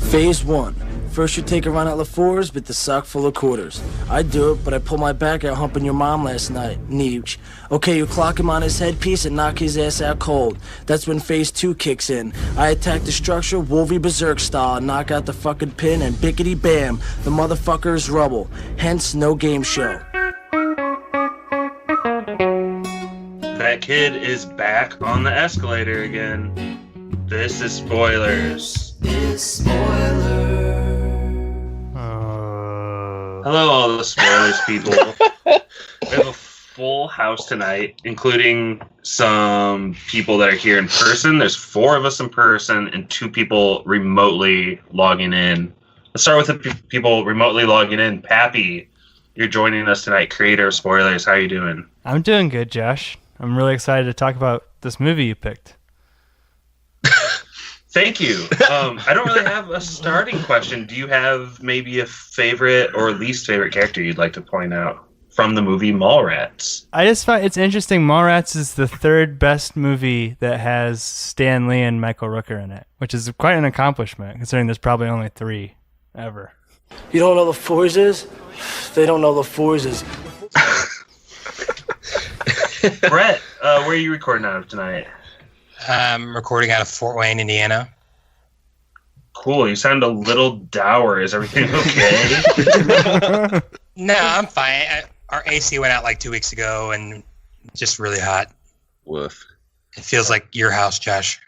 Phase 1. First you take a run at LaFour's with the sock full of quarters. I do it, but I pulled my back out humping your mom last night. Neech. Okay, you clock him on his headpiece and knock his ass out cold. That's when Phase 2 kicks in. I attack the structure, Wolvie Berserk style, knock out the fucking pin, and bickety bam, the motherfucker is rubble. Hence, no game show. That kid is back on the escalator again. This is spoilers. Hello, all the spoilers people. We have a full house tonight, including some people that are here in person. There's 4 of us in person and 2 people remotely logging in. Let's start with the people remotely logging in. Pappy, you're joining us tonight, creator of Spoilers. How are you doing? I'm doing good, Josh. I'm really excited to talk about this movie you picked. Thank you. I don't really have a starting question. Do you have maybe a favorite or least favorite character you'd like to point out from the movie Mallrats? I just find it's interesting. Mallrats is the 3rd best movie that has Stan Lee and Michael Rooker in it, which is quite an accomplishment considering there's probably only 3 ever. You don't know LaFour's is? They don't know LaFour's is. Brett, where are you recording out of tonight? I'm recording out of Fort Wayne, Indiana. Cool. You sound a little dour. Is everything okay? No, I'm fine. Our AC went out like 2 weeks ago and just really hot. Woof. It feels like your house, Josh.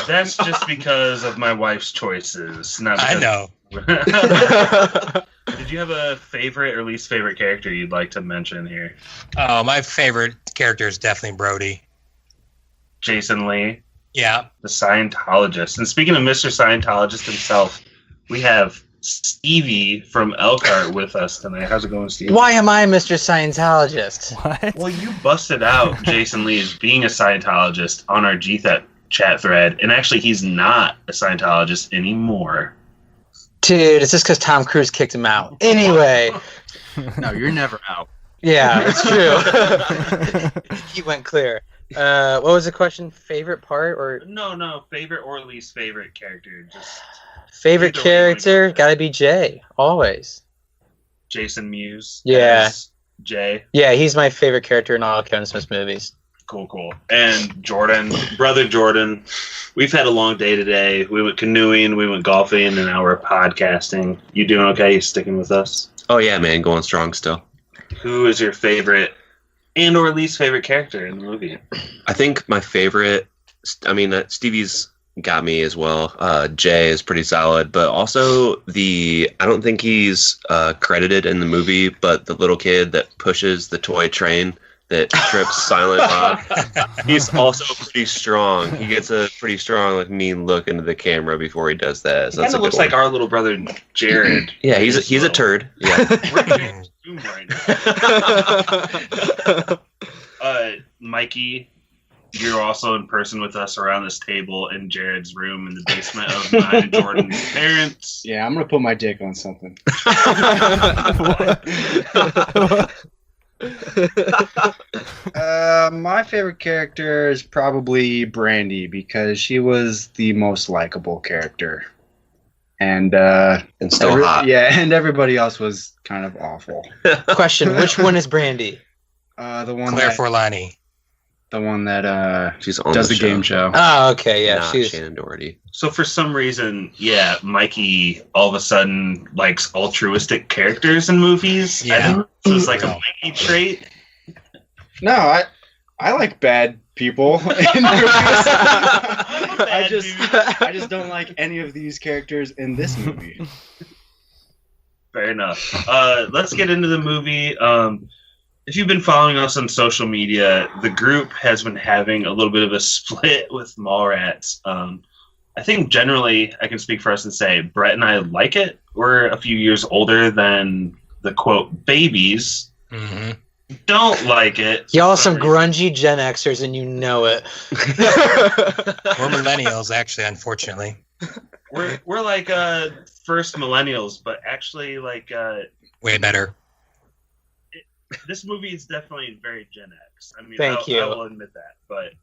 That's just because of my wife's choices. Not I because... know. Did you have a favorite or least favorite character you'd like to mention here? Oh, my favorite character is definitely Brody. Jason Lee, Yeah. the Scientologist. And speaking of Mr. Scientologist himself, we have Stevie from Elkhart with us tonight. How's it going, Stevie? Why am I Mr. Scientologist? What? Well, you busted out Jason Lee as being a Scientologist on our GTHET chat thread, and actually he's not a Scientologist anymore. Dude, it's just because Tom Cruise kicked him out. Anyway. No, you're never out. Yeah, it's true. He went clear. What was the question? Favorite part or No, favorite or least favorite character. Just favorite character? Gotta be Jay, always. Jason Mewes. Yeah. as Jay. Yeah, he's my favorite character in all of Kevin Smith's movies. Cool. And Jordan, brother Jordan. We've had a long day today. We went canoeing, we went golfing, and now we're podcasting. You doing okay? You sticking with us? Oh yeah, man, going strong still. Who is your favorite and or least favorite character in the movie? I think my favorite, Stevie's got me as well. Jay is pretty solid, but also I don't think he's credited in the movie, but the little kid that pushes the toy train that trips Silent Bob, he's also pretty strong. He gets a pretty strong, mean look into the camera before he does that. So He kind of looks like our little brother Jared. Yeah, he's a turd. Yeah. We're doing Zoom right now. Mikey, you're also in person with us around this table in Jared's room in the basement of mine and Jordan's parents. Yeah, I'm gonna put my dick on something. My favorite character is probably Brandy because she was the most likable character, and still hot. Yeah, and everybody else was kind of awful. Question: which one is Brandy? The one Claire that, Forlani. the one that She's on does the the game show. Oh, okay, yeah, Not she's. Shannon Doherty. So for some reason, yeah, Mikey all of a sudden likes altruistic characters in movies. Yeah. I think this is like a Mikey trait. No, I like bad people. In movies. I just don't like any of these characters in this movie. Fair enough. Let's get into the movie. If you've been following us on social media, the group has been having a little bit of a split with Mallrats. I think generally I can speak for us and say Brett and I like it. We're a few years older than the quote babies. Mm-hmm. Don't like it. Y'all some grungy Gen Xers, and you know it. We're millennials, actually, unfortunately. We're like first millennials, but actually like Way better. this movie is definitely very Gen X. I mean, Thank you. I will admit that, but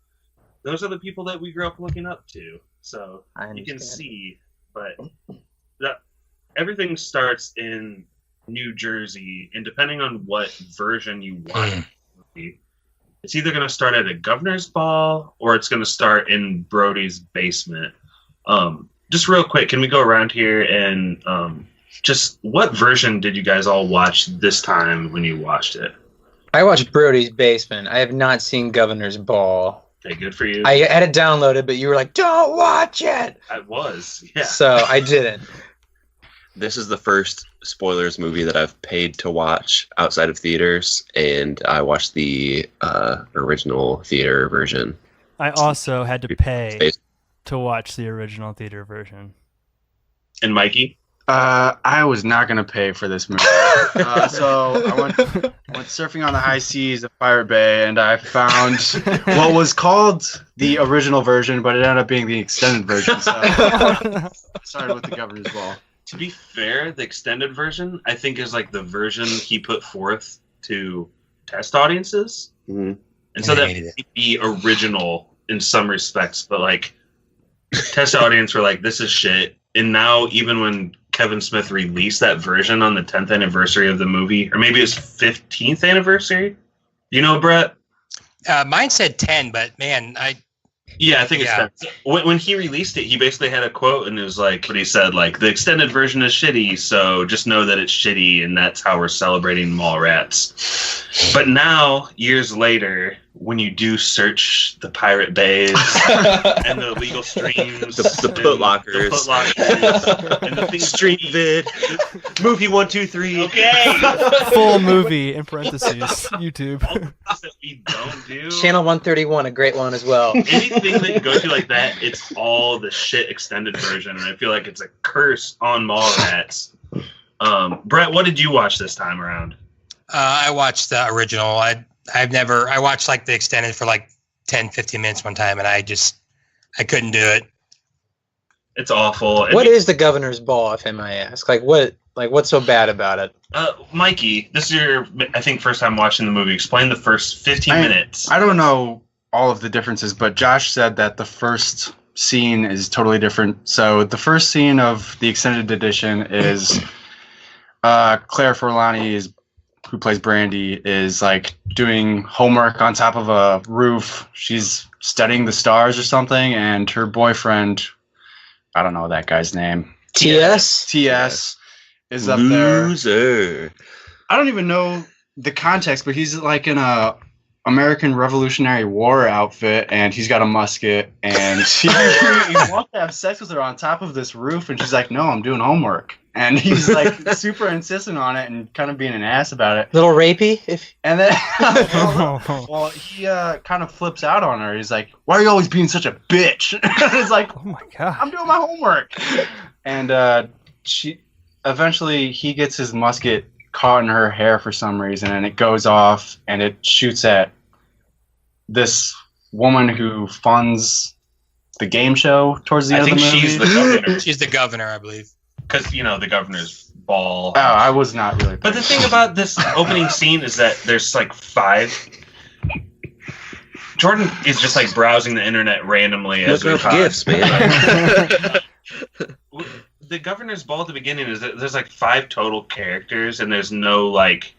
those are the people that we grew up looking up to. So I you can understand. see but everything starts in New Jersey, and depending on what version you watch, it's either going to start at a governor's ball or it's going to start in Brody's basement. Just real quick, can we go around here and just what version did you guys all watch this time when you watched it? I watched Brody's Basement. I have not seen Governor's Ball. Okay, good for you. I had it downloaded, but you were like, "Don't watch it." I was, yeah. So I didn't. This is the first spoilers movie that I've paid to watch outside of theaters, and I watched the original theater version. I also had to pay to watch the original theater version. And Mikey? I was not going to pay for this movie. So I went surfing on the high seas of Pirate Bay, and I found what was called the original version, but it ended up being the extended version. So I started with the Governor's Ball. To be fair, the extended version, I think, is like the version he put forth to test audiences. Mm-hmm. And so that might be original in some respects, but like test audience were like, this is shit. And now even when Kevin Smith released that version on the 10th anniversary of the movie, or maybe it's 15th anniversary. You know, Brett? Mine said 10, but man, I think it's 10. When he released it, he basically had a quote, and it was like, what he said, like, the extended version is shitty, so just know that it's shitty, and that's how we're celebrating Mallrats. But now, years later, when you do search the Pirate Bays and the illegal streams, the Footlockers, and the things Street Vid, movie 1, 2, 3. Okay, full movie in parentheses, YouTube. All the things that we don't do. Channel 131, a great one as well. Anything that you go to like that, it's all the shit extended version, and I feel like it's a curse on Mallrats. Brett, what did you watch this time around? I watched the original. I watched like the extended for like 10, 15 minutes one time, and I couldn't do it. It's awful. What is the Governor's Ball, if I may ask? What's so bad about it? Mikey, this is your, I think, first time watching the movie. Explain the first 15 minutes. I don't know all of the differences, but Josh said that the first scene is totally different. So the first scene of the extended edition is Claire Forlani, who plays Brandy, is like doing homework on top of a roof. She's studying the stars or something, and her boyfriend, I don't know that guy's name. TS is up there. Loser. I don't even know the context, but he's like in a American Revolutionary War outfit, and he's got a musket, and he wants to have sex with her on top of this roof, and she's like, no, I'm doing homework. And he's like super insistent on it and kind of being an ass about it. Little rapey? And then, well, he kind of flips out on her. He's like, why are you always being such a bitch? It's like, oh my God, I'm doing my homework. And he gets his musket caught in her hair for some reason, and it goes off, and it shoots at this woman who funds the game show towards the end of the movie. I think she's the governor. She's the governor, I believe. Because, the governor's ball. Oh, I was not really. But the thing about this opening scene is that there's like 5. Jordan is just like browsing the internet randomly as we talk. Gifts, man. The governor's ball at the beginning is that there's like 5 total characters, and there's no like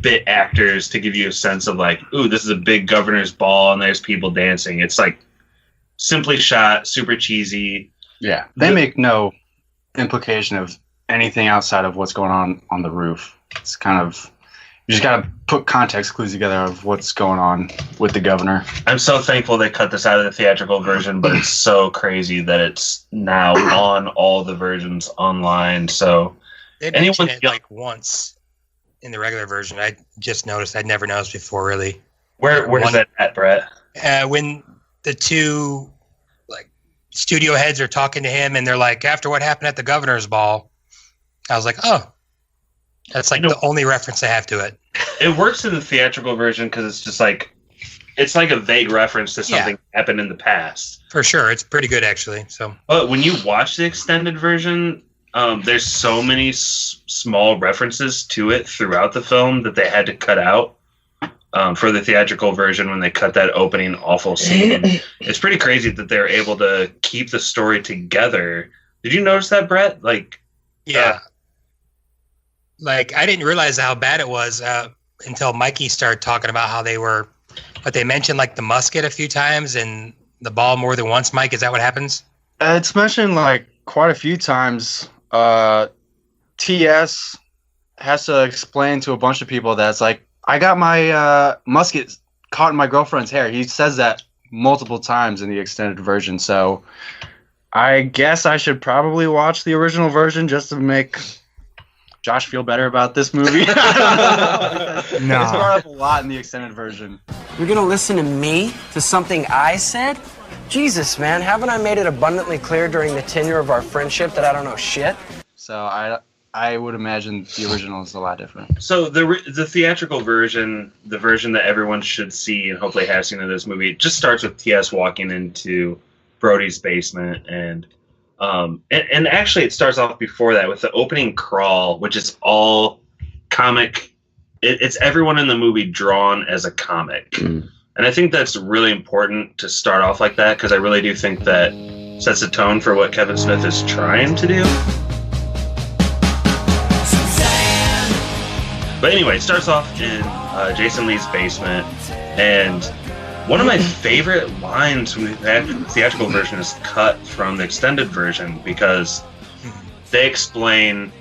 bit actors to give you a sense of like, ooh, this is a big governor's ball, and there's people dancing. It's like simply shot, super cheesy. Yeah, they make no implication of anything outside of what's going on the roof. It's kind of, you just gotta put context clues together of what's going on with the governor. I'm so thankful they cut this out of the theatrical version, but it's so crazy that it's now on all the versions online. So they mentioned it like once in the regular version. I just noticed. I'd never noticed before, really. Where is that at, Brett? When the 2 studio heads are talking to him, and they're like, after what happened at the governor's ball, I was like, oh, that's like the only reference I have to it. It works in the theatrical version because it's just like, it's like a vague reference to something that happened in the past. For sure. It's pretty good, actually. So, but when you watch the extended version, there's so many small references to it throughout the film that they had to cut out. For the theatrical version, when they cut that opening awful scene, it's pretty crazy that they're able to keep the story together Did you notice that, Brett? Like, Yeah. Like, I didn't realize how bad it was until Mikey started talking about how but they mentioned like the musket a few times and the ball more than once. Mike, is that what happens? It's mentioned like quite a few times. TS has to explain to a bunch of people that it's like, I got my musket caught in my girlfriend's hair. He says that multiple times in the extended version. So I guess I should probably watch the original version just to make Josh feel better about this movie. It's brought up a lot in the extended version. You're gonna listen to me? To something I said? Jesus, man, haven't I made it abundantly clear during the tenure of our friendship that I don't know shit? So I would imagine the original is a lot different. So the theatrical version, the version that everyone should see and hopefully have seen in this movie, it just starts with TS walking into Brody's basement, and actually it starts off before that with the opening crawl, which is all comic. It's everyone in the movie drawn as a comic. And I think that's really important to start off like that, because I really do think that sets a tone for what Kevin Smith is trying to do. But anyway, it starts off in Jason Lee's basement, and one of my favorite lines from the theatrical version is cut from the extended version, because they explain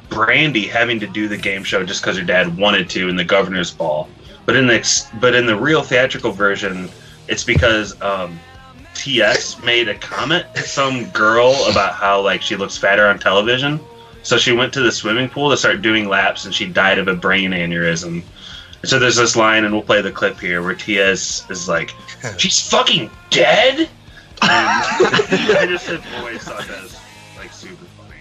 Brandy having to do the game show just because her dad wanted to in the governor's ball. But in the real theatrical version, it's because TS made a comment to some girl about how like she looks fatter on television. So she went to the swimming pool to start doing laps, and she died of a brain aneurysm. So there's this line, and we'll play the clip here, where TS is like, "She's fucking dead." And I just have always thought that was like super funny.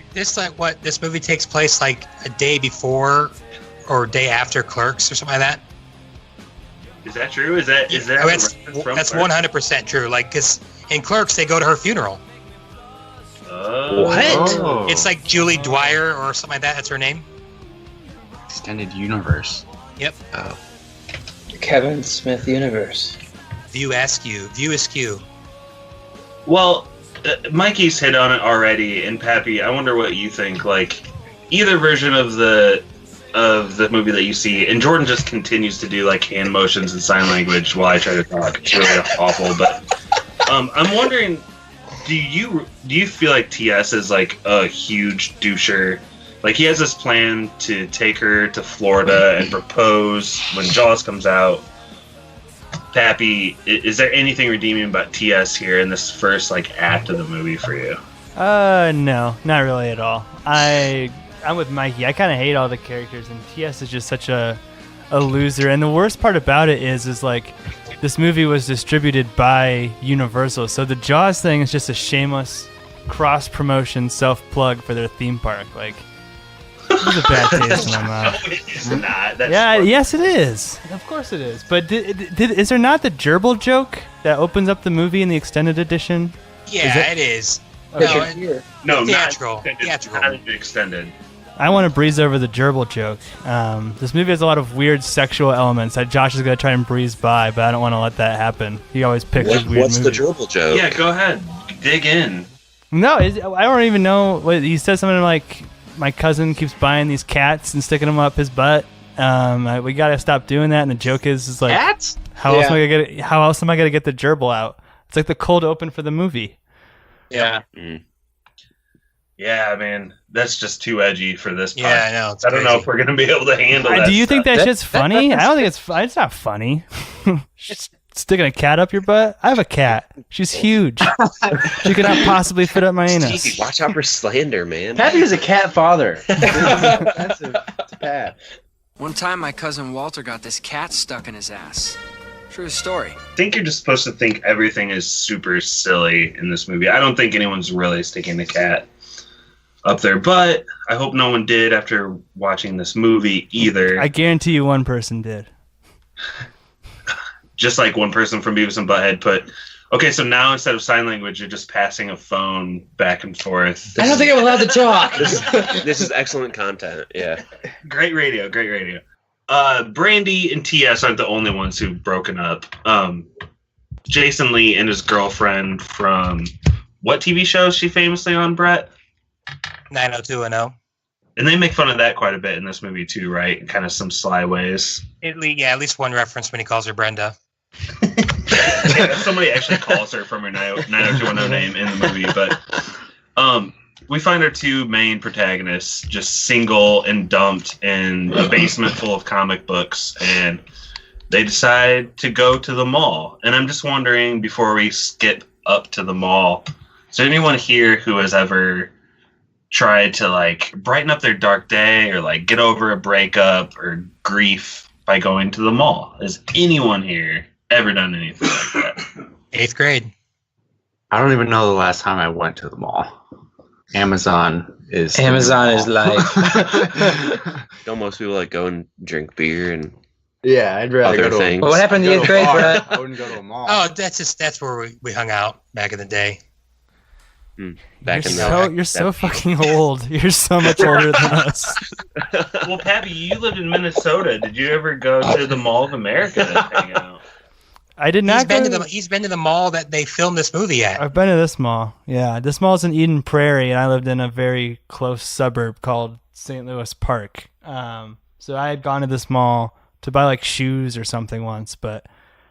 This movie takes place like a day before or a day after Clerks or something like that. Is that true? Is that that's 100% true. Like, because in Clerks they go to her funeral. What? Oh. It's like Julie Dwyer or something like that. That's her name. Extended universe. Yep. Oh. Kevin Smith universe. View Askew. Well, Mikey's hit on it already, and Pappy, I wonder what you think. Like, either version of the movie that you see, and Jordan just continues to do like hand motions and sign language while I try to talk. It's really awful. But I'm wondering, do you feel like TS is like a huge doucher? Like, he has this plan to take her to Florida and propose when Jaws comes out. Pappy, is there anything redeeming about TS here in this first like act of the movie for you? No, not really at all. I'm with Mikey. I kind of hate all the characters, and TS is just such a loser. And the worst part about it is like, this movie was distributed by Universal, so the Jaws thing is just a shameless cross-promotion self-plug for their theme park. Like, this is a bad taste in my mouth. No, it's not. That's Yes, it is. Of course it is. But is there not the gerbil joke that opens up the movie in the extended edition? Yeah, it is. Okay. No, theatrical. Not extended. I want to breeze over the gerbil joke. This movie has a lot of weird sexual elements that Josh is going to try and breeze by, but I don't want to let that happen. He always picks weird What's movies. the gerbil joke? Yeah, go ahead. Dig in. No, I don't even know. He says something like, my cousin keeps buying these cats and sticking them up his butt. We got to stop doing that. And the joke is like, Cats? How else am I going to get the gerbil out? It's like the cold open for the movie. Yeah. Yeah, man, that's just too edgy for this part. Yeah, I know. I don't know if we're going to be able to handle that. Do you think stuff. that shit's funny? I don't think it's not funny. Just sticking a cat up your butt? I have a cat. She's huge. She could not possibly fit up my anus. Stevie, watch out for slander, man. Pappy is a cat father. That's bad. One time my cousin Walter got this cat stuck in his ass. True story. I think you're just supposed to think everything is super silly in this movie. I don't think anyone's really sticking the cat up there, but I hope no one did after watching this movie either. I guarantee you one person did. Just like one person from Beavis and Butthead put, okay, so now instead of sign language, you're just passing a phone back and forth. I don't think I'm allowed to talk. This is excellent content. Yeah. Great radio. Brandy and TS aren't the only ones who've broken up. Jason Lee and his girlfriend from what TV show is she famously on, Brett? 90210. And they make fun of that quite a bit in this movie too, right? Kind of some sly ways. At least one reference when he calls her Brenda. Yeah, somebody actually calls her from her 90210 name in the movie, but we find our two main protagonists just single and dumped in a basement full of comic books, and they decide to go to the mall. And I'm just wondering, before we skip up to the mall, is there anyone here who has ever tried to like brighten up their dark day or like get over a breakup or grief by going to the mall? Has anyone here ever done anything like that? 8th grade. I don't even know the last time I went to the mall. Amazon is life. Don't most people like go and drink beer and Yeah, I'd rather other go to a things? Well, what happened in the 8th grade, Brett? I wouldn't go to a mall. Oh, that's where we hung out back in the day. Back in You're so fucking old. You're so much older than us. Well, Pappy, you lived in Minnesota. Did you ever go to the Mall of America to hang out? I did not He's been to the mall that they filmed this movie at. I've been to this mall. Yeah, this mall's in Eden Prairie, and I lived in a very close suburb called St. Louis Park. So I had gone to this mall to buy like shoes or something once, but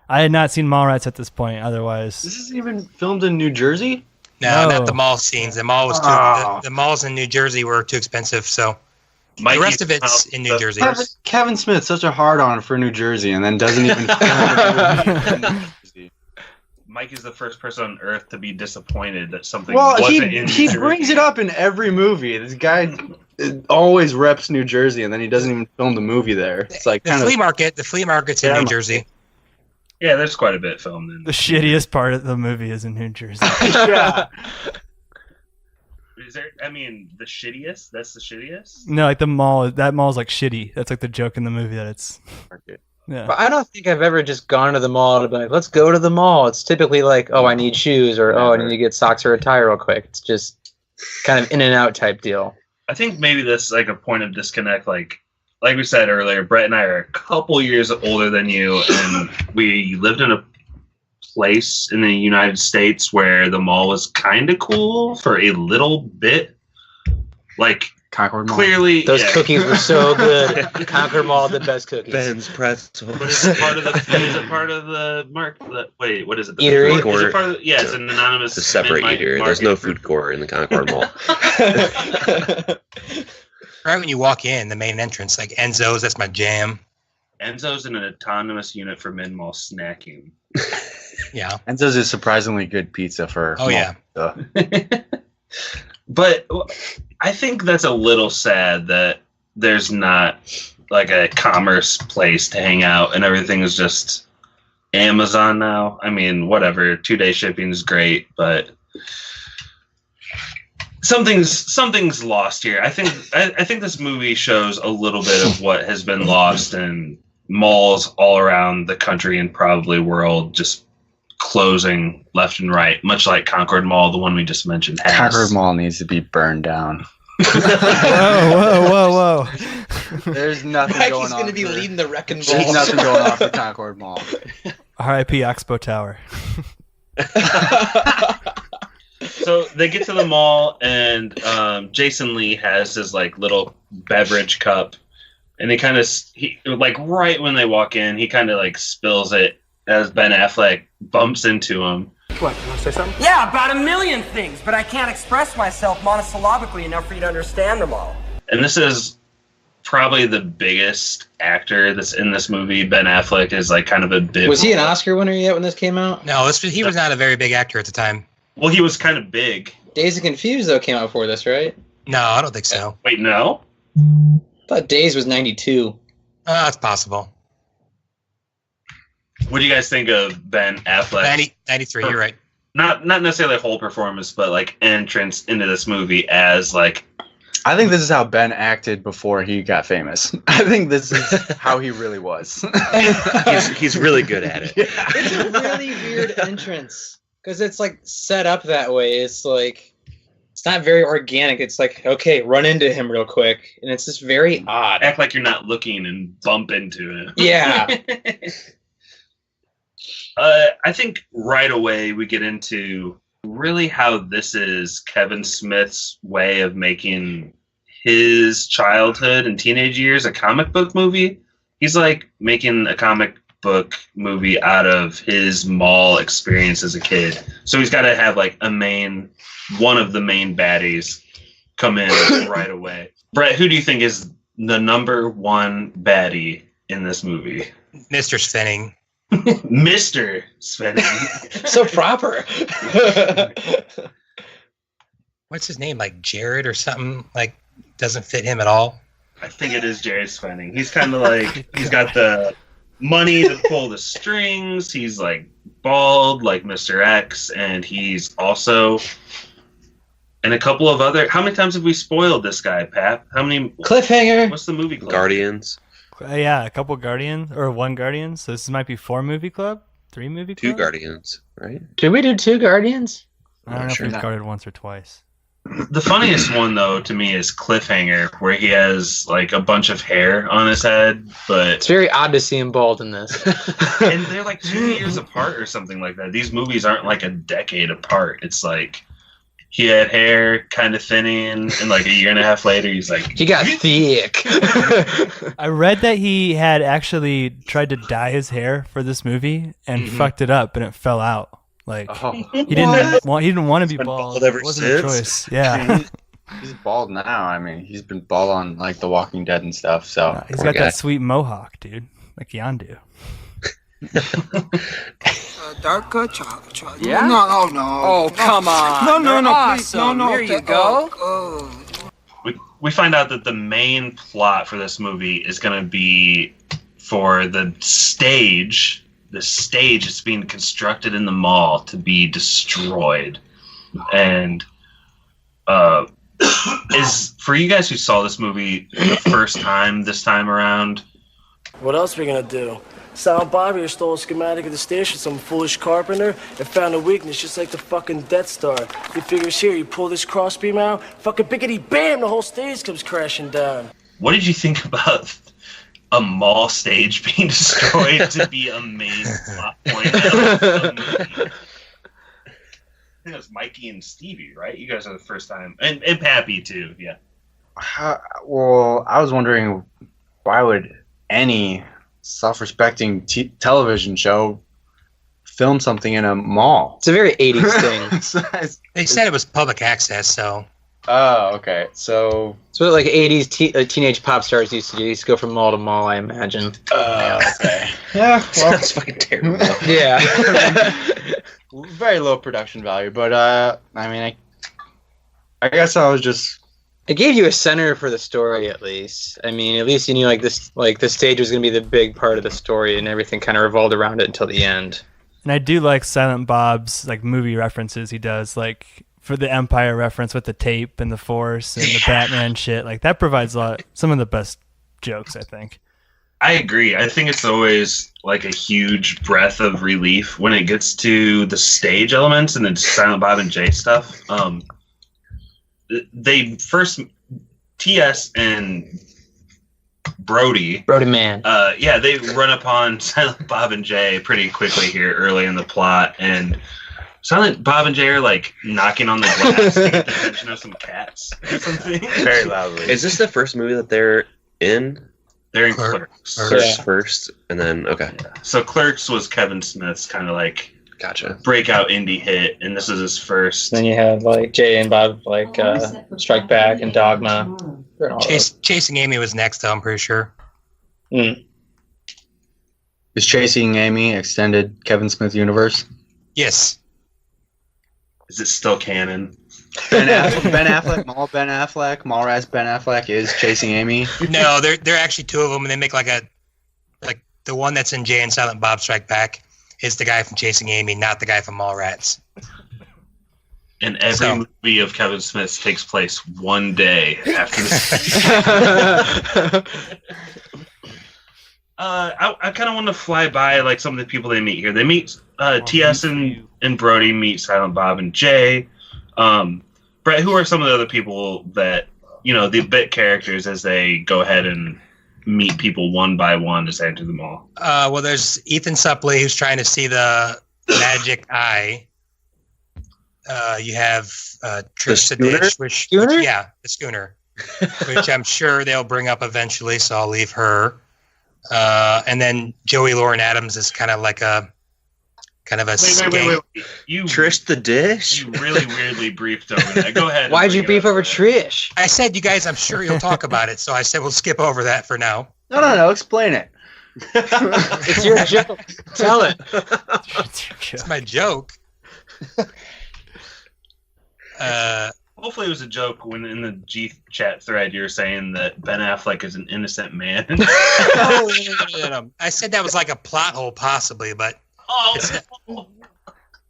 I had not seen Mallrats at this point. Otherwise, This isn't even filmed in New Jersey? No, No. not the mall scenes. The mall was too. The malls in New Jersey were too expensive, so the rest of it's in New Jersey. Kevin Smith's such a hard-on for New Jersey and then doesn't even film a movie in New Jersey. Mike is the first person on earth to be disappointed that something Well, wasn't in he New Jersey. brings it up in every movie. This guy always reps New Jersey, and then he doesn't even film the movie there. It's like The flea market's in Yeah, New Jersey. Yeah, there's quite a bit filmed in. the shittiest part of the movie is in New Jersey. yeah. Is there? I mean, the shittiest. That's the shittiest. No, like the mall. That mall's like shitty. That's like the joke in the movie that it's. Yeah. But I don't think I've ever just gone to the mall to be like, let's go to the mall. It's typically like, oh, I need shoes, or oh, I need to get socks or a tie real quick. It's just kind of in and out type deal. I think maybe that's like a point of disconnect. Like we said earlier, Brett and I are a couple years older than you, and we lived in a place in the United States where the mall was kind of cool for a little bit. Like Concord Mall. clearly, Those yeah. cookies were so good. Concord Mall, the best cookies. Ben's pretzel. But is it part of the? Is it part of the mark? Wait, what is it? The Eatery? food court? Is it part of the, yeah, it's an anonymous. It's a separate eater. There's no food court in the Concord Mall. Right when you walk in, the main entrance, like Enzo's, that's my jam. Enzo's in an autonomous unit for mid-mall snacking. Yeah. Enzo's is surprisingly good pizza for. Oh, yeah. pizza. But I think that's a little sad that there's not like a commerce place to hang out and everything is just Amazon now. I mean, whatever, 2-day shipping is great, but something's lost here. I think this movie shows a little bit of what has been lost in malls all around the country and probably world, just closing left and right, much like Concord Mall, the one we just mentioned, has. Concord Mall needs to be burned down. Whoa. There's nothing Mike going is on. going to be for- leading the wrecking There's ball. nothing going on for Concord Mall. R.I.P. Expo Tower. So they get to the mall, and Jason Lee has his like little beverage cup, and he like right when they walk in, he kind of like spills it as Ben Affleck bumps into him. What, you want to say something? Yeah, about a million things, but I can't express myself monosyllabically enough for you to understand them all. And this is probably the biggest actor that's in this movie. Ben Affleck is like kind of a bit. Was he an Oscar winner yet when this came out? No, he was not a very big actor at the time. Well, he was kind of big. Days of Confused, though, came out before this, right? No, I don't think so. Wait, no? I thought Days was 92. That's possible. What do you guys think of Ben Affleck? 93, you're right. Not necessarily a whole performance, but like entrance into this movie as like. I think this is how Ben acted before he got famous. I think this is how he really was. He's really good at it. Yeah. It's a really weird entrance because it's like set up that way. It's like it's not very organic. It's like, okay, run into him real quick, and it's just very odd. Act like you're not looking and bump into him. Yeah. I think right away we get into really how this is Kevin Smith's way of making his childhood and teenage years a comic book movie. He's like making a comic book movie out of his mall experience as a kid. So he's got to have like one of the main baddies come in right away. Brett, who do you think is the number one baddie in this movie? Mr. Svenning. Mr. Svenning. So proper. What's his name? Like Jared or something? Like doesn't fit him at all. I think it is Jerry Svenning. He's kind of like, he's got the money to pull the strings. He's like bald like Mr. X, and he's also and a couple of other. How many times have we spoiled this guy, Pap? How many? Cliffhanger. What's the movie club? Guardians. Yeah, a couple Guardians or one Guardians. So this might be 4 movie club, 3 movie club. 2 Guardians, right? Did we do 2 Guardians? I don't know Sure if we've not. guarded once or twice. The funniest one though to me is Cliffhanger, where he has like a bunch of hair on his head, but It's very odd to see him bald in this. and they're like 2 years apart or something like that. These movies aren't like a decade apart. It's like he had hair kind of thinning, and like a year and a half later, he's like He got thick. I read that he had actually tried to dye his hair for this movie and fucked it up, and it fell out. Like he didn't want to be been bald. bald ever It wasn't a since. choice. Yeah, He's bald now. I mean, he's been bald on like The Walking Dead and stuff. So he's Poor got guy. that sweet mohawk, dude, like Yondu. Dark chocolate. Yeah? No. Oh, come on. No, They're please, awesome. Here you go. Oh. we find out that the main plot for this movie is going to be for the stage. The stage is being constructed in the mall to be destroyed, and is for you guys who saw this movie the first time this time around. What else are we gonna do? Silent Bob here stole a schematic of the station, some foolish carpenter, and found a weakness just like the fucking Death Star. He figures here, you pull this crossbeam out, fucking biggity bam, the whole stage comes crashing down. What did you think about a mall stage being destroyed to be a main plot point of the movie? I think it was Mikey and Stevie, right? You guys are the first time, and Pappy too. Yeah. well, I was wondering why would any self-respecting television show film something in a mall? It's a very 80s thing. They said it was public access, so Oh, okay. So, It's what like 80s teenage pop stars used to do. Used to go from mall to mall, I imagine. okay. Yeah, well, Sounds fucking terrible. Yeah. very low production value, but I mean, I guess I was just It gave you a center for the story, at least. I mean, at least you knew like the stage was going to be the big part of the story, and everything kind of revolved around it until the end. And I do like Silent Bob's like movie references he does, like for the Empire reference with the tape and the Force and the Batman shit. Like that provides some of the best jokes, I think. I agree. I think it's always like a huge breath of relief when it gets to the stage elements and the Silent Bob and Jay stuff. They first TS and Brody Man. they run upon Silent Bob and Jay pretty quickly here early in the plot, and Silent Bob and Jay are like knocking on the glass to get the attention of some cats or something. very loudly. Is this the first movie that they're in? They're in Clerks. Clerks. Clerks first, and then okay, So Clerks was Kevin Smith's kind of like gotcha. breakout indie hit, and this is his first. Then you had like Jay and Bob like Strike Back and Dogma. And all Chasing Amy was next, though, I'm pretty sure. those. Is Chasing Amy extended Kevin Smith universe? Yes. Is it still canon? Ben Affleck, Mallrats Ben Affleck is Chasing Amy. No, they're actually two of them, and they make like the one that's in Jay and Silent Bob Strike Back is the guy from Chasing Amy, not the guy from Mallrats. And every movie of Kevin Smith's takes place one day after this. I kind of want to fly by like some of the people they meet here. They meet TS and Brody meet Silent Bob and Jay. Brett, who are some of the other people that, you know, the bit characters as they go ahead and meet people one by one as they enter the mall? Well, there's Ethan Suplee, who's trying to see the magic eye. You have Trish the schooner? Dish, Schooner? yeah, the schooner, which I'm sure they'll bring up eventually. So I'll leave her. And then Joey Lauren Adams is kind of like a Wait. You Trish the Dish? You really weirdly briefed over that. Go ahead. Why'd you beef over Trish? I said, you guys, I'm sure you'll talk about it. So I said, we'll skip over that for now. No. Explain it. It's your joke. Tell it. It's my joke. Hopefully it was a joke when in the G chat thread you were saying that Ben Affleck is an innocent man. No. I said that was like a plot hole, possibly, but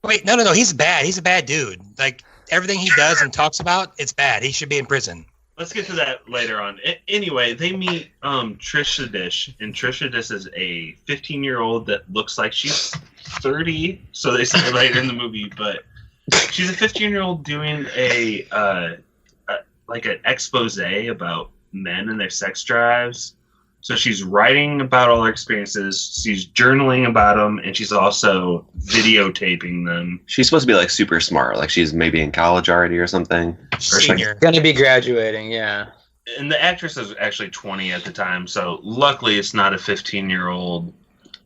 wait, no. He's bad. He's a bad dude. Like everything he does and talks about, it's bad. He should be in prison. Let's get to that later on. Anyway, they meet Trish the Dish, and Trish the Dish is a 15-year-old that looks like she's 30. So they say later in the movie, but she's a 15-year-old doing an expose about men and their sex drives. So she's writing about all her experiences, she's journaling about them, and she's also videotaping them. She's supposed to be like super smart, like she's maybe in college already or something. Senior. Gonna be graduating, yeah. And the actress is actually 20 at the time, so luckily it's not a 15-year-old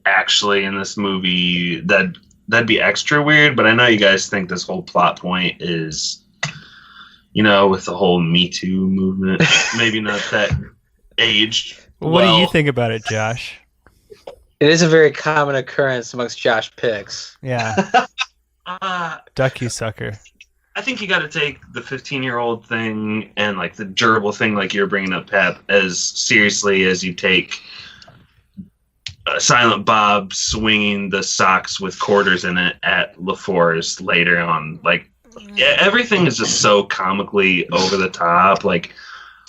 actually in this movie. That'd be extra weird, but I know you guys think this whole plot point is, with the whole Me Too movement, maybe not that aged. What do you think about it, Josh? It is a very common occurrence amongst Josh picks. Yeah. Duck you sucker. I think you got to take the 15-year-old thing and like the gerbil thing, like you're bringing up, Pep, as seriously as you take Silent Bob swinging the socks with quarters in it at LaFour's later on. Like, yeah, everything is just so comically over the top. Like,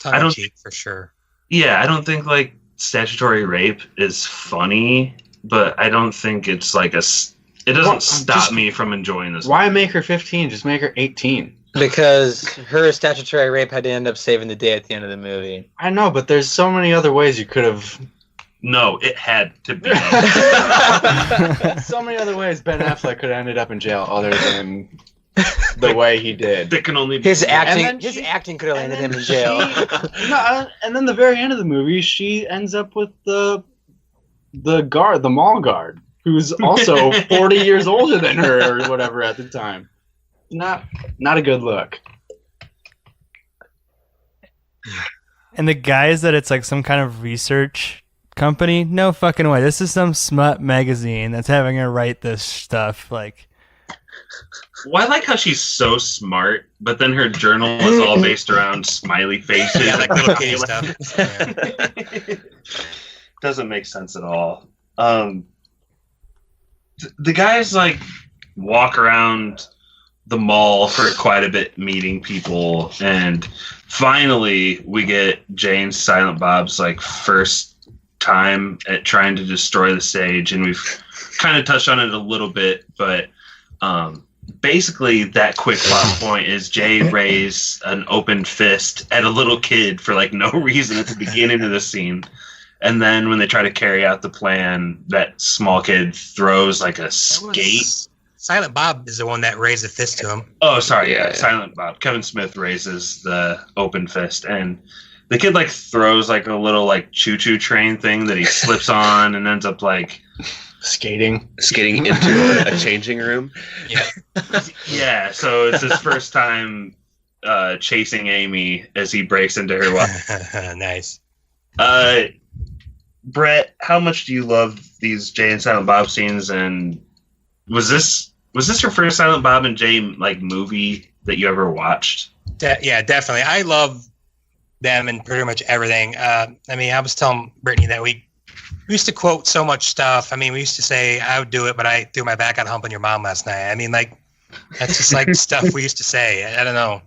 I don't cheap for sure. Yeah, I don't think like statutory rape is funny, but I don't think it's like it doesn't stop me from enjoying this. Why make her 15? Just make her 18. Because her statutory rape had to end up saving the day at the end of the movie. I know, but there's so many other ways you could have. No, it had to be. So many other ways Ben Affleck could have ended up in jail other than the way he did. That can only be his acting. His acting could have landed him in jail. And then the very end of the movie, she ends up with the guard, the mall guard, who's also 40 years older than her or whatever at the time. Not a good look. And the guys that it's like some kind of research company, no fucking way. This is some smut magazine that's having her write this stuff. Like, well, I like how she's so smart, but then her journal was all based around smiley faces. Yeah, like little kitty stuff. Yeah. Doesn't make sense at all. The guys like walk around the mall for quite a bit, meeting people, and finally we get Jane Silent Bob's like first time at trying to destroy the stage, and we've kind of touched on it a little bit, but basically that quick plot point is Jay raised an open fist at a little kid for like no reason at the beginning of the scene, and then when they try to carry out the plan, that small kid throws like a skate. Silent Bob is the one that raised the fist to him. Oh, sorry, yeah. Silent Bob. Kevin Smith raises the open fist, and the kid like throws like a little like choo-choo train thing that he slips on and ends up like skating into a changing room. Yeah. Yeah, so it's his first time chasing Amy as he breaks into her life. Nice. Brett, how much do you love these Jay and Silent Bob scenes, and was this your first Silent Bob and Jay like movie that you ever watched? Yeah, definitely. I love them and pretty much everything. I mean, I was telling Brittany that we used to quote so much stuff. I mean, we used to say, I would do it, but I threw my back out humping your mom last night. I mean, like, that's just like stuff we used to say. I don't know.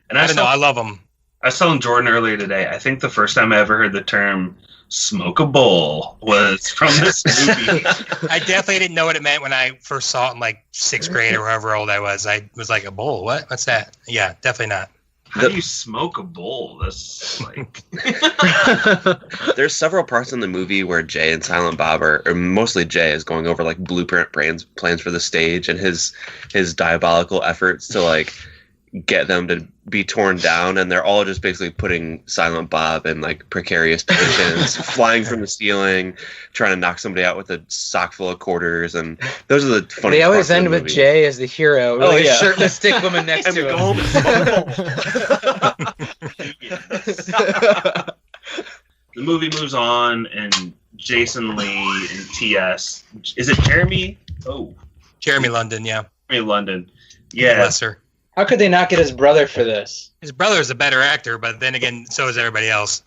And I don't know. I love them. I was telling Jordan earlier today, I think the first time I ever heard the term smoke a bowl was from this movie. I definitely didn't know what it meant when I first saw it in like 6th grade or however old I was. I was like, a bowl? What's that? Yeah, definitely not. How do you smoke a bowl? That's like. There's several parts in the movie where Jay and Silent Bob or mostly Jay is going over like blueprint plans for the stage and his diabolical efforts to like get them to be torn down, and they're all just basically putting Silent Bob in like precarious positions, flying from the ceiling, trying to knock somebody out with a sock full of quarters, and those are the funny. They always end with Jay as the hero, with a shirtless stick woman next to him. The movie moves on, and Jason Lee and T.S. Is it Jeremy? Oh, Jeremy London, yeah. Jeremy London, yeah. Bless her. How could they not get his brother for this? His brother is a better actor, but then again, so is everybody else.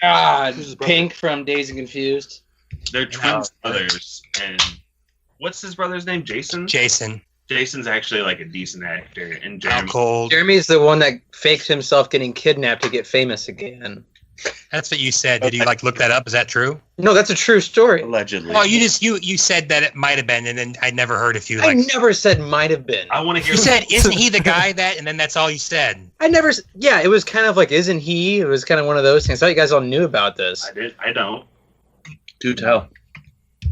Pink from Dazed and Confused. They're twin brothers, and what's his brother's name? Jason. Jason's actually like a decent actor, and Jeremy's the one that faked himself getting kidnapped to get famous again. That's what you said. Did you like look that up? Is that true? No, that's a true story. Allegedly. Well, you said that it might have been, and then I never heard if you like. I never said might have been. I want to hear. You said, "Isn't he the guy that?" And then that's all you said. I never. Yeah, it was kind of like, "Isn't he?" It was kind of one of those things. I thought you guys all knew about this. I don't. Do tell.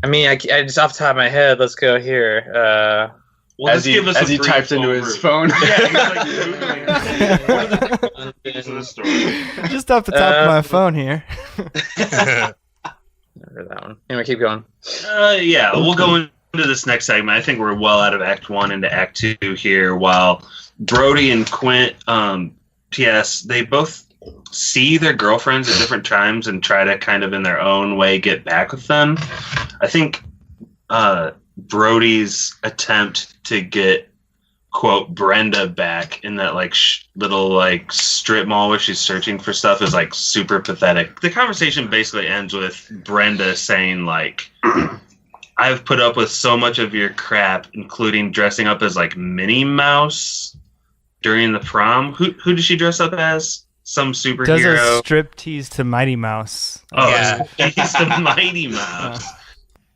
I mean, I just off the top of my head. Let's go here. Well, as he typed into his phone. Yeah, he's like story. Just off the top of my phone here. Never that one. Anyway, keep going. Yeah, we'll go into this next segment. I think we're well out of Act 1 into Act 2 here, while Brody and Quint, T.S., they both see their girlfriends at different times and try to kind of in their own way get back with them. I think Brody's attempt to get quote Brenda back in that like little like strip mall where she's searching for stuff is like super pathetic. The conversation basically ends with Brenda saying like, I've put up with so much of your crap, including dressing up as like Minnie Mouse during the prom. Who did she dress up as? Some superhero. Does a strip tease to Mighty Mouse. Oh, yeah. Tease to Mighty Mouse.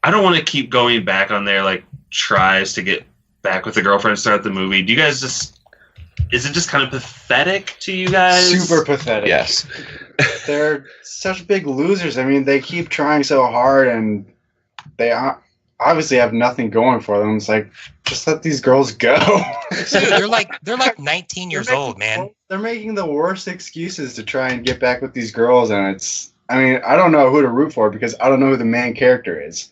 I don't want to keep going back on there, like, tries to get back with the girlfriend throughout the movie. Do you guys just... Is it just kind of pathetic to you guys? Super pathetic. Yes. They're such big losers. I mean, they keep trying so hard, and they obviously have nothing going for them. It's like, just let these girls go. Dude, they're like 19 years old, man. They're making the worst excuses to try and get back with these girls, and it's... I mean, I don't know who to root for because I don't know who the main character is.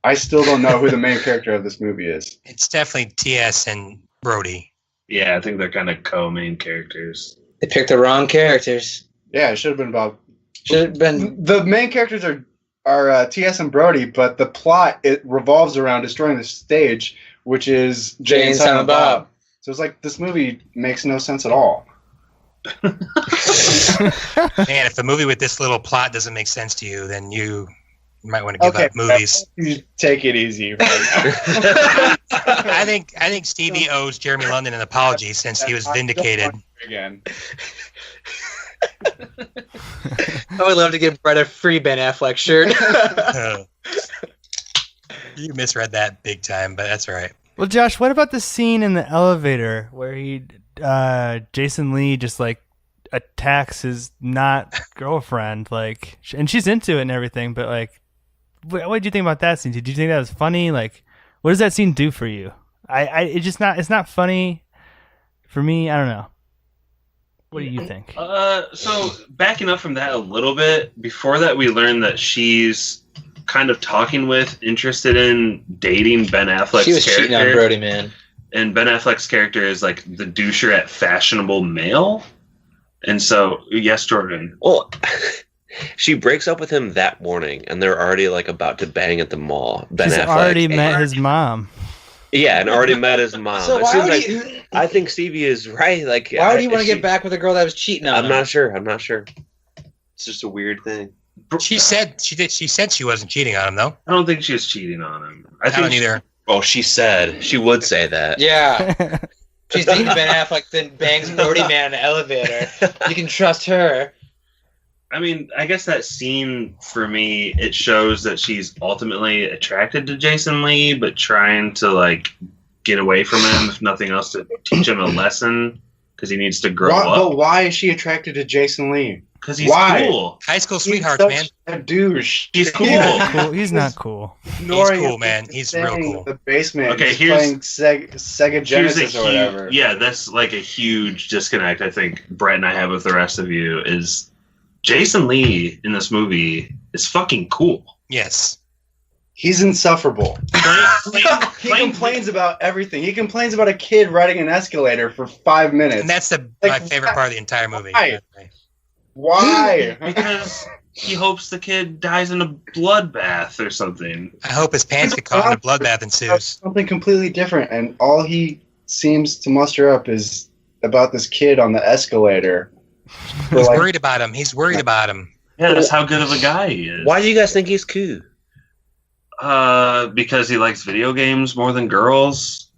I still don't know who the main character of this movie is. It's definitely T.S. and Brody. Yeah, I think they're kind of co-main characters. They picked the wrong characters. Yeah, it should have been about... Should have been... The main characters are T.S. and Brody, but the plot, it revolves around destroying the stage, which is Jay and Silent Bob. So it's like, this movie makes no sense at all. Man, if the movie with this little plot doesn't make sense to you, then you might want to give up movies. You take it easy right now. I think Stevie owes Jeremy London an apology since he was vindicated. Again. I would love to give Brett a free Ben Affleck shirt. You misread that big time, but that's all right. Well, Josh, what about the scene in the elevator where Jason Lee just like attacks his not girlfriend, like, and she's into it and everything, but like, what did you think about that scene? Did you think that was funny? Like, what does that scene do for you? It's not funny for me. I don't know. What do you think? So backing up from that a little bit, before that we learned that she's kind of talking with, interested in dating Ben Affleck's character. She was cheating on Brody, man. And Ben Affleck's character is like the doucher at Fashionable Male. And so, yes, Jordan. Well, she breaks up with him that morning, and they're already like about to bang at the mall. She's already met his mom. Yeah, and already met his mom. So why would I think Stevie is right. Like, why would you want to get back with a girl that was cheating on him? I'm not sure. It's just a weird thing. She said she wasn't cheating on him, though. I don't think she was cheating on him. I don't either. Oh, she said she would say that. Yeah. She's dating Ben Affleck, then bangs Brody Man in the elevator. You can trust her. I mean, I guess that scene, for me, it shows that she's ultimately attracted to Jason Lee, but trying to, like, get away from him, if nothing else, to teach him a lesson. because he needs to grow But up. why is she attracted to Jason Lee? Because he's Why? cool. High school He's sweethearts, man. such a douche. He's cool. Cool. He's not cool. He's cool, man. He's real cool. The basement. Okay, He's here's- playing Sega Genesis Here's a or whatever. yeah, that's like a huge disconnect I think Brett and I have with the rest of you is Jason Lee in this movie is fucking cool. Yes. He's insufferable. He Playing- complains about everything. He complains about a kid riding an escalator for 5 minutes. And that's my favorite part of the entire movie. Why? Why? because he hopes the kid dies in a bloodbath or something. I hope his pants get caught and a bloodbath ensues. Something completely different, and all he seems to muster up is about this kid on the escalator. He's worried about him. He's worried about him. Yeah, that's how good of a guy he is. Why do you guys think he's cool? Because he likes video games more than girls.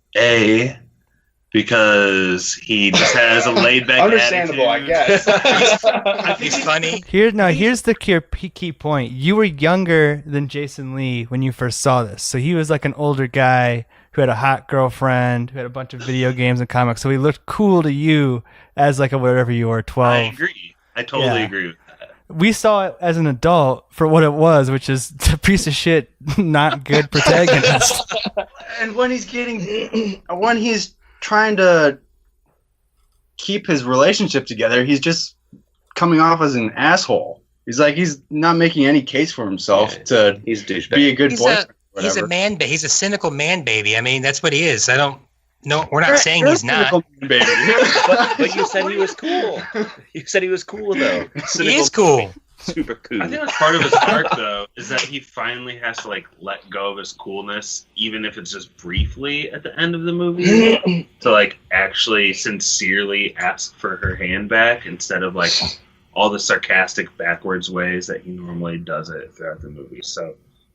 Because he just has a laid back Understandable, attitude. I guess. He's funny. Here's the key point. You were younger than Jason Lee when you first saw this, so he was like an older guy who had a hot girlfriend, who had a bunch of video games and comics. So he looked cool to you as like a whatever you were, 12. I agree. I totally Yeah. agree with that. We saw it as an adult for what it was, which is a piece of shit, not good protagonist. And when he's trying to keep his relationship together, he's just coming off as an asshole. He's not making any case for himself to He's a douchebag. be a good He's boyfriend. He's a man. He's a cynical man baby. I mean, that's what he is. I don't. No, we're not saying he's not. Baby. But you said he was cool. You said he was cool though. He is cool. Super cool. I think that's part of his arc, though, is that he finally has to like let go of his coolness, even if it's just briefly at the end of the movie, to like actually sincerely ask for her hand back instead of like all the sarcastic backwards ways that he normally does it throughout the movie. So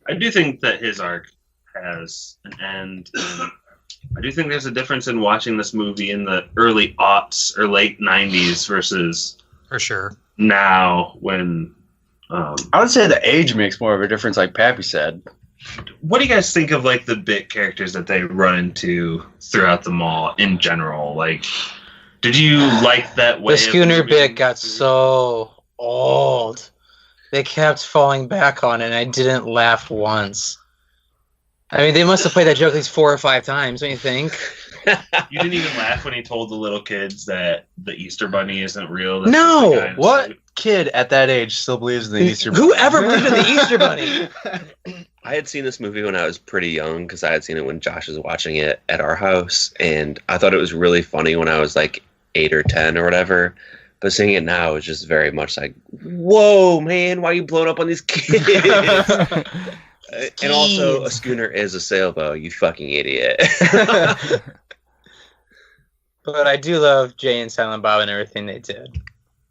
I do think that his arc has an end. And I do think there's a difference in watching this movie in the early aughts or late 90s versus For sure. now when I would say the age makes more of a difference, like Pappy said. what do you guys think of like the bit characters that they run into throughout the mall in general? Like, did you like that way? The schooner bit got so old. They kept falling back on it, and I didn't laugh once. I mean, they must have played that joke at least 4 or 5 times, don't you think? You didn't even laugh when he told the little kids that the Easter Bunny isn't real. That's No! just the guy in the What? suit. Kid at that age still believes in the Easter Bunny. Whoever believed in the Easter Bunny? I had seen this movie when I was pretty young because I had seen it when Josh was watching it at our house, and I thought it was really funny when I was like 8 or 10 or whatever. But seeing it now is just very much like, whoa, man, why are you blowing up on these kids? And also, a schooner is a sailboat, you fucking idiot. But I do love Jay and Silent Bob and everything they did.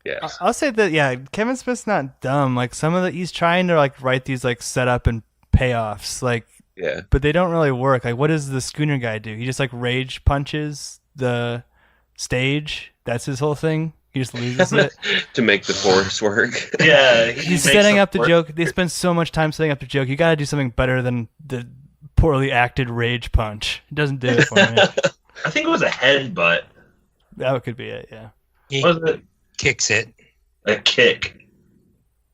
Yes. I'll say that, yeah, Kevin Smith's not dumb. Like, some of he's trying to like write these like setup and payoffs, like, Yeah. but they don't really work. Like, what does the schooner guy do? He just like rage punches the stage. That's his whole thing. He just loses it. To make the force work. Yeah, He's setting up the joke. They spend so much time setting up the joke. You got to do something better than the poorly acted rage punch. It doesn't do it for me. I think it was a headbutt. That could be it. Yeah. He Was it kicks it. a kick?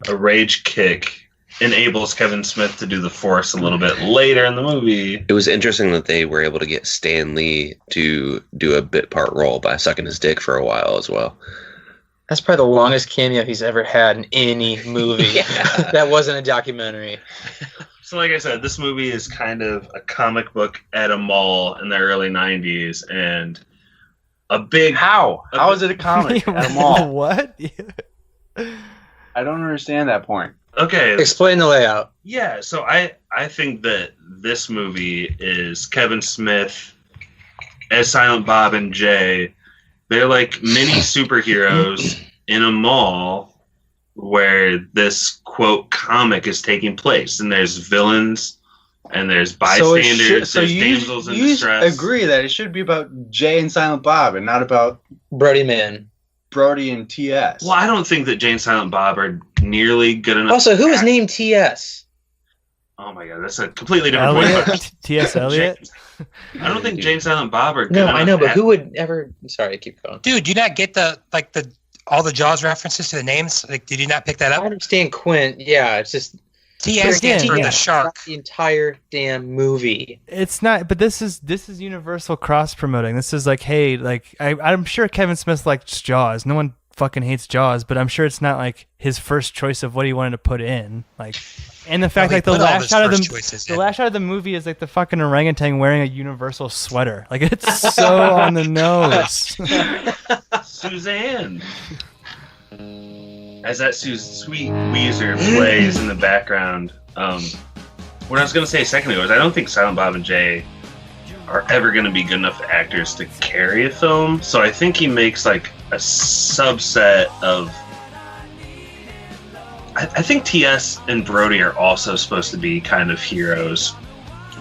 A rage kick enables Kevin Smith to do the force a little bit later in the movie. It was interesting that they were able to get Stan Lee to do a bit part role by sucking his dick for a while as well. That's probably the longest cameo he's ever had in any movie. Yeah. That wasn't a documentary. So like I said, this movie is kind of a comic book at a mall in the early 90s, and a big... How is it a comic at a mall? What? I don't understand that point. Okay. Explain the layout. Yeah, so I think that this movie is Kevin Smith as Silent Bob and Jay. They're like mini superheroes in a mall where this, quote, comic is taking place. And there's villains, and there's bystanders, there's damsels in distress. Agree that it should be about Jay and Silent Bob and not about Brody Man. Brody and TS. Well, I don't think that Jay and Silent Bob are nearly good enough. Also, who was named TS? Oh my god, that's a completely different point. T.S. Eliot. I don't think Jane Silent Bob are good No, I know, but enough who would ever? Sorry, keep going. Dude, you not get all the Jaws references to the names? Like, did you not pick that I up? understand Quint. Yeah, it's just TS stands for yeah. the shark. the entire damn movie. It's not, but this is Universal cross promoting. This is like, hey, like I'm sure Kevin Smith likes Jaws. No one fucking hates Jaws, but I'm sure it's not like his first choice of what he wanted to put in. Like, and the fact Well, like the he put all last his shot of first the choices the in. last shot of the movie is like the fucking orangutan wearing a Universal sweater. Like it's so on the nose. Suzanne. As that sweet Weezer plays in the background, what I was going to say a second ago is I don't think Silent Bob and Jay are ever going to be good enough actors to carry a film. So I think he makes like a subset of. I think T.S. and Brody are also supposed to be kind of heroes,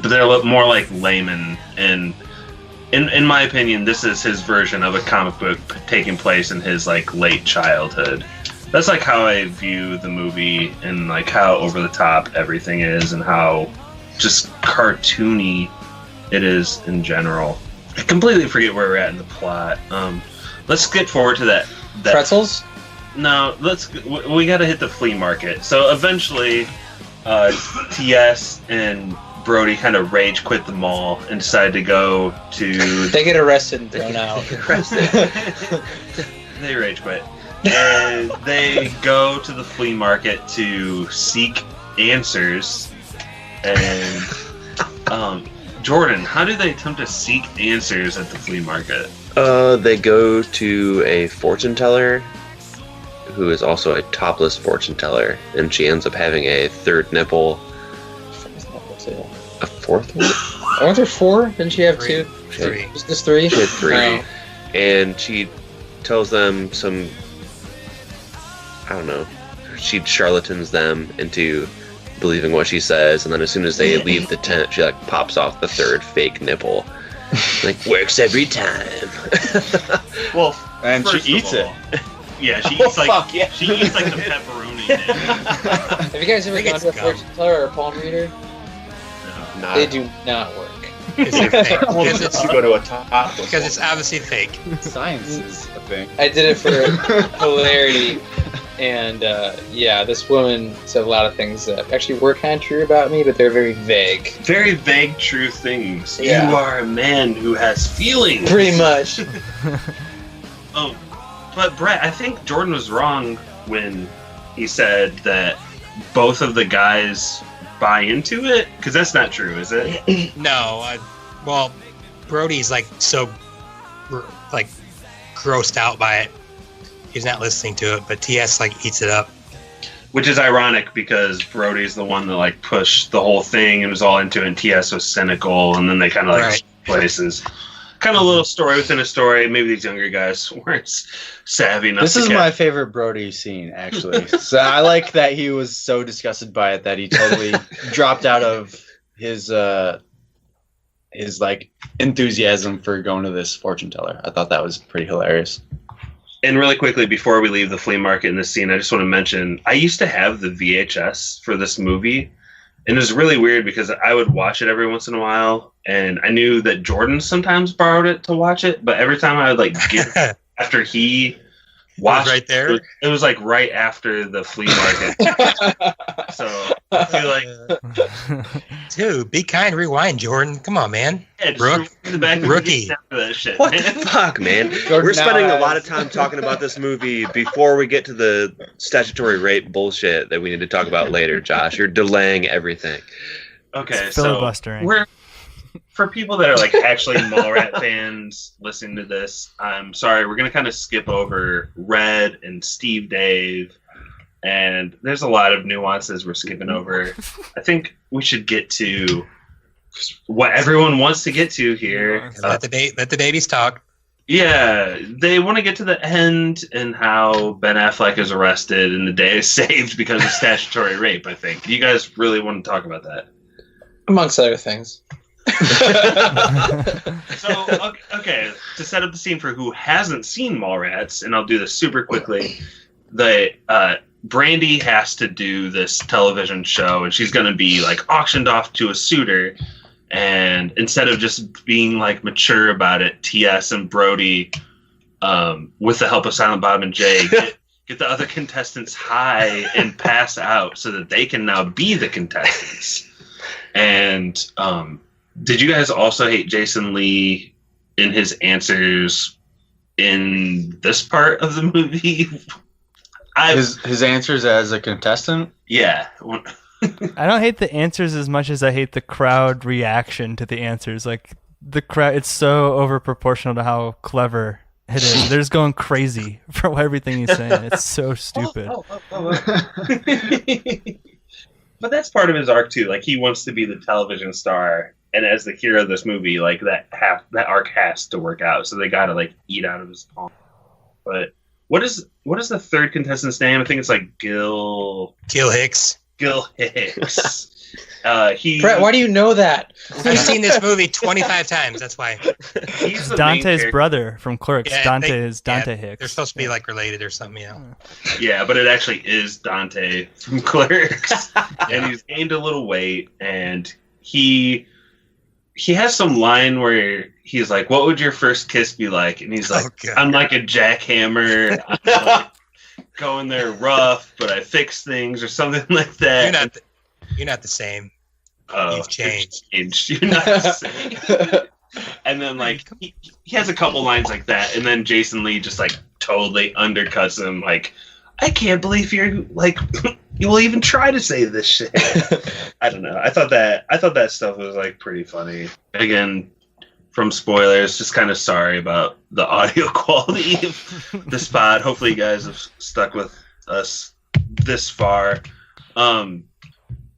but they're more like laymen. And in my opinion, this is his version of a comic book taking place in his like late childhood. That's like how I view the movie and like how over the top everything is and how just cartoony it is in general. I completely forget where we're at in the plot. Let's skip forward to that Pretzels? No, we got to hit the flea market. So eventually, T.S. and Brody kind of rage quit the mall and decide to go to. They get arrested and thrown out. They rage quit. And they go to the flea market to seek answers. And Jordan, how do they attempt to seek answers at the flea market? They go to a fortune teller who is also a topless fortune teller, and she ends up having a third nipple. A fourth one? Aren't there four? Didn't she have two? Three. Is this three? She had three. Oh. And she tells them some, I don't know, she charlatans them into believing what she says, and then as soon as they leave the tent, she like pops off the third fake nipple. Like, works every time. Well, and First she eats of it. all, yeah, she eats like fuck yeah. she eats like the pepperoni. Have you guys ever I think gone to a it's gum. fortune teller or a palm reader? Nah. They do not work. Is it fake? Because You go to a top. because it's obviously fake. Science is a thing. I did it for hilarity, and yeah, this woman said a lot of things that actually were kind of true about me, but they're very vague. Very vague, true things. Yeah. You are a man who has feelings. Pretty much. Oh, but Brett, I think Jordan was wrong when he said that both of the guys buy into it, because that's not true, is it? No, well, Brody's like so, like, grossed out by it. He's not listening to it, but TS like eats it up. Which is ironic because Brody's the one that like pushed the whole thing and was all into it, and TS was cynical, and then they kind of like Right. places. Kind of a little story within a story. Maybe these younger guys weren't savvy enough. This to is catch- my favorite Brody scene, actually. So I like that he was so disgusted by it that he totally dropped out of his like enthusiasm for going to this fortune teller. I thought that was pretty hilarious. And really quickly, before we leave the flea market in this scene, I just want to mention I used to have the VHS for this movie, and it was really weird because I would watch it every once in a while, and I knew that Jordan sometimes borrowed it to watch it, but every time I would like get after he watched right there. it was like right after the flea market. So I feel like Dude, be kind, rewind, Jordan. Come on, man. yeah, just Rook. rewind the back of the Rookie. VHS for that shit. What man. the fuck, man? Jordan We're spending now a lot has- of time talking about this movie before we get to the statutory rape bullshit that we need to talk about later, Josh. You're delaying everything. Okay, It's so filibustering. we're for people that are like actually Mallrat fans listening to this. I'm sorry, we're gonna kind of skip over Red and Steve Dave, and there's a lot of nuances we're skipping over. I think we should get to what everyone wants to get to here. Let the babies talk. Yeah, they want to get to the end and how Ben Affleck is arrested and the day is saved because of statutory rape. I think you guys really want to talk about that. Amongst other things. So, okay, to set up the scene for who hasn't seen Mallrats, and I'll do this super quickly, Brandy has to do this television show, and she's going to be like auctioned off to a suitor. And instead of just being like mature about it, TS and Brody, with the help of Silent Bob and Jay, get the other contestants high and pass out so that they can now be the contestants. And did you guys also hate Jason Lee in his answers in this part of the movie? His answers as a contestant? Yeah. I don't hate the answers as much as I hate the crowd reaction to the answers. Like the crowd, it's so over proportional to how clever it is. They're just going crazy for everything he's saying. It's so stupid. But that's part of his arc too. Like he wants to be the television star, and as the hero of this movie, like that arc has to work out. So they got to like eat out of his palm. But what is the third contestant's name? I think it's like Gil Hicks. Gil Hicks. Brett, why do you know that? I've seen this movie 25 times. That's why. He's the Dante's brother from Clerks. Yeah, Dante is Dante Hicks. They're supposed to be like related or something, you know. Yeah, but it actually is Dante from Clerks, and he's gained a little weight, and he has some line where he's like, "What would your first kiss be like?" And he's like, "I'm like a jackhammer. I'm like going there rough, but I fix things," or something like that. You're not the same. Oh, you've changed. You're not the same. And then like he has a couple lines like that, and then Jason Lee just like totally undercuts him. Like, I can't believe you're like you will even try to say this shit. I don't know. I thought that stuff was like pretty funny. Again, from spoilers, just kind of sorry about the audio quality of this pod. Hopefully, you guys have stuck with us this far.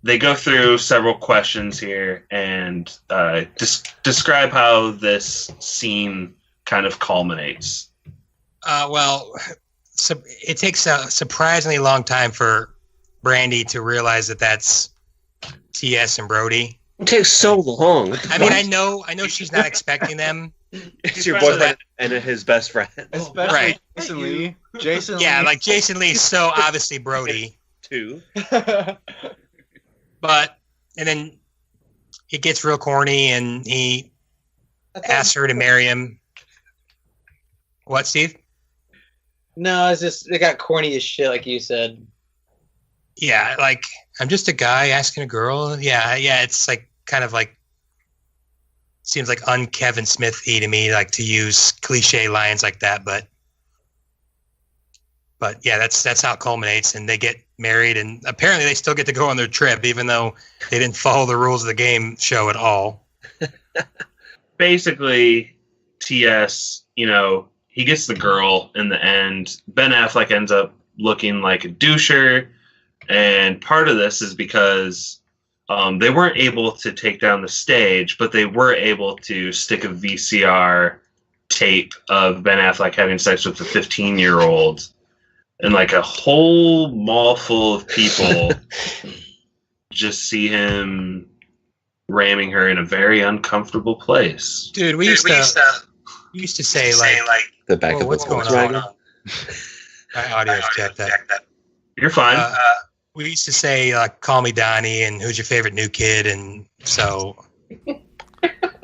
They go through several questions here and describe how this scene kind of culminates. So it takes a surprisingly long time for Brandy to realize that that's TS and Brody. It takes so long. I mean, I know she's not expecting them. It's your boyfriend and his best friend. Especially right. Jason Lee. Jason Yeah, Lee. like Jason Lee's so obviously Brody. Too. And then it gets real corny, and he asks her to marry him. What, Steve? No, it's just it got corny as shit, like you said. Yeah, like I'm just a guy asking a girl. Yeah. It's like kind of like seems like un-Kevin Smith-y to me, like to use cliche lines like that. But yeah, that's how it culminates, and they get married, and apparently they still get to go on their trip, even though they didn't follow the rules of the game show at all. Basically, TS, he gets the girl in the end. Ben Affleck ends up looking like a doucher, and part of this is because they weren't able to take down the stage, but they were able to stick a VCR tape of Ben Affleck having sex with a 15-year-old. And like a whole mall full of people just see him ramming her in a very uncomfortable place. Dude, we used to say like the back of what's going on? My audio's jacked up. You're fine. We used to say call me Donnie and who's your favorite new kid, and so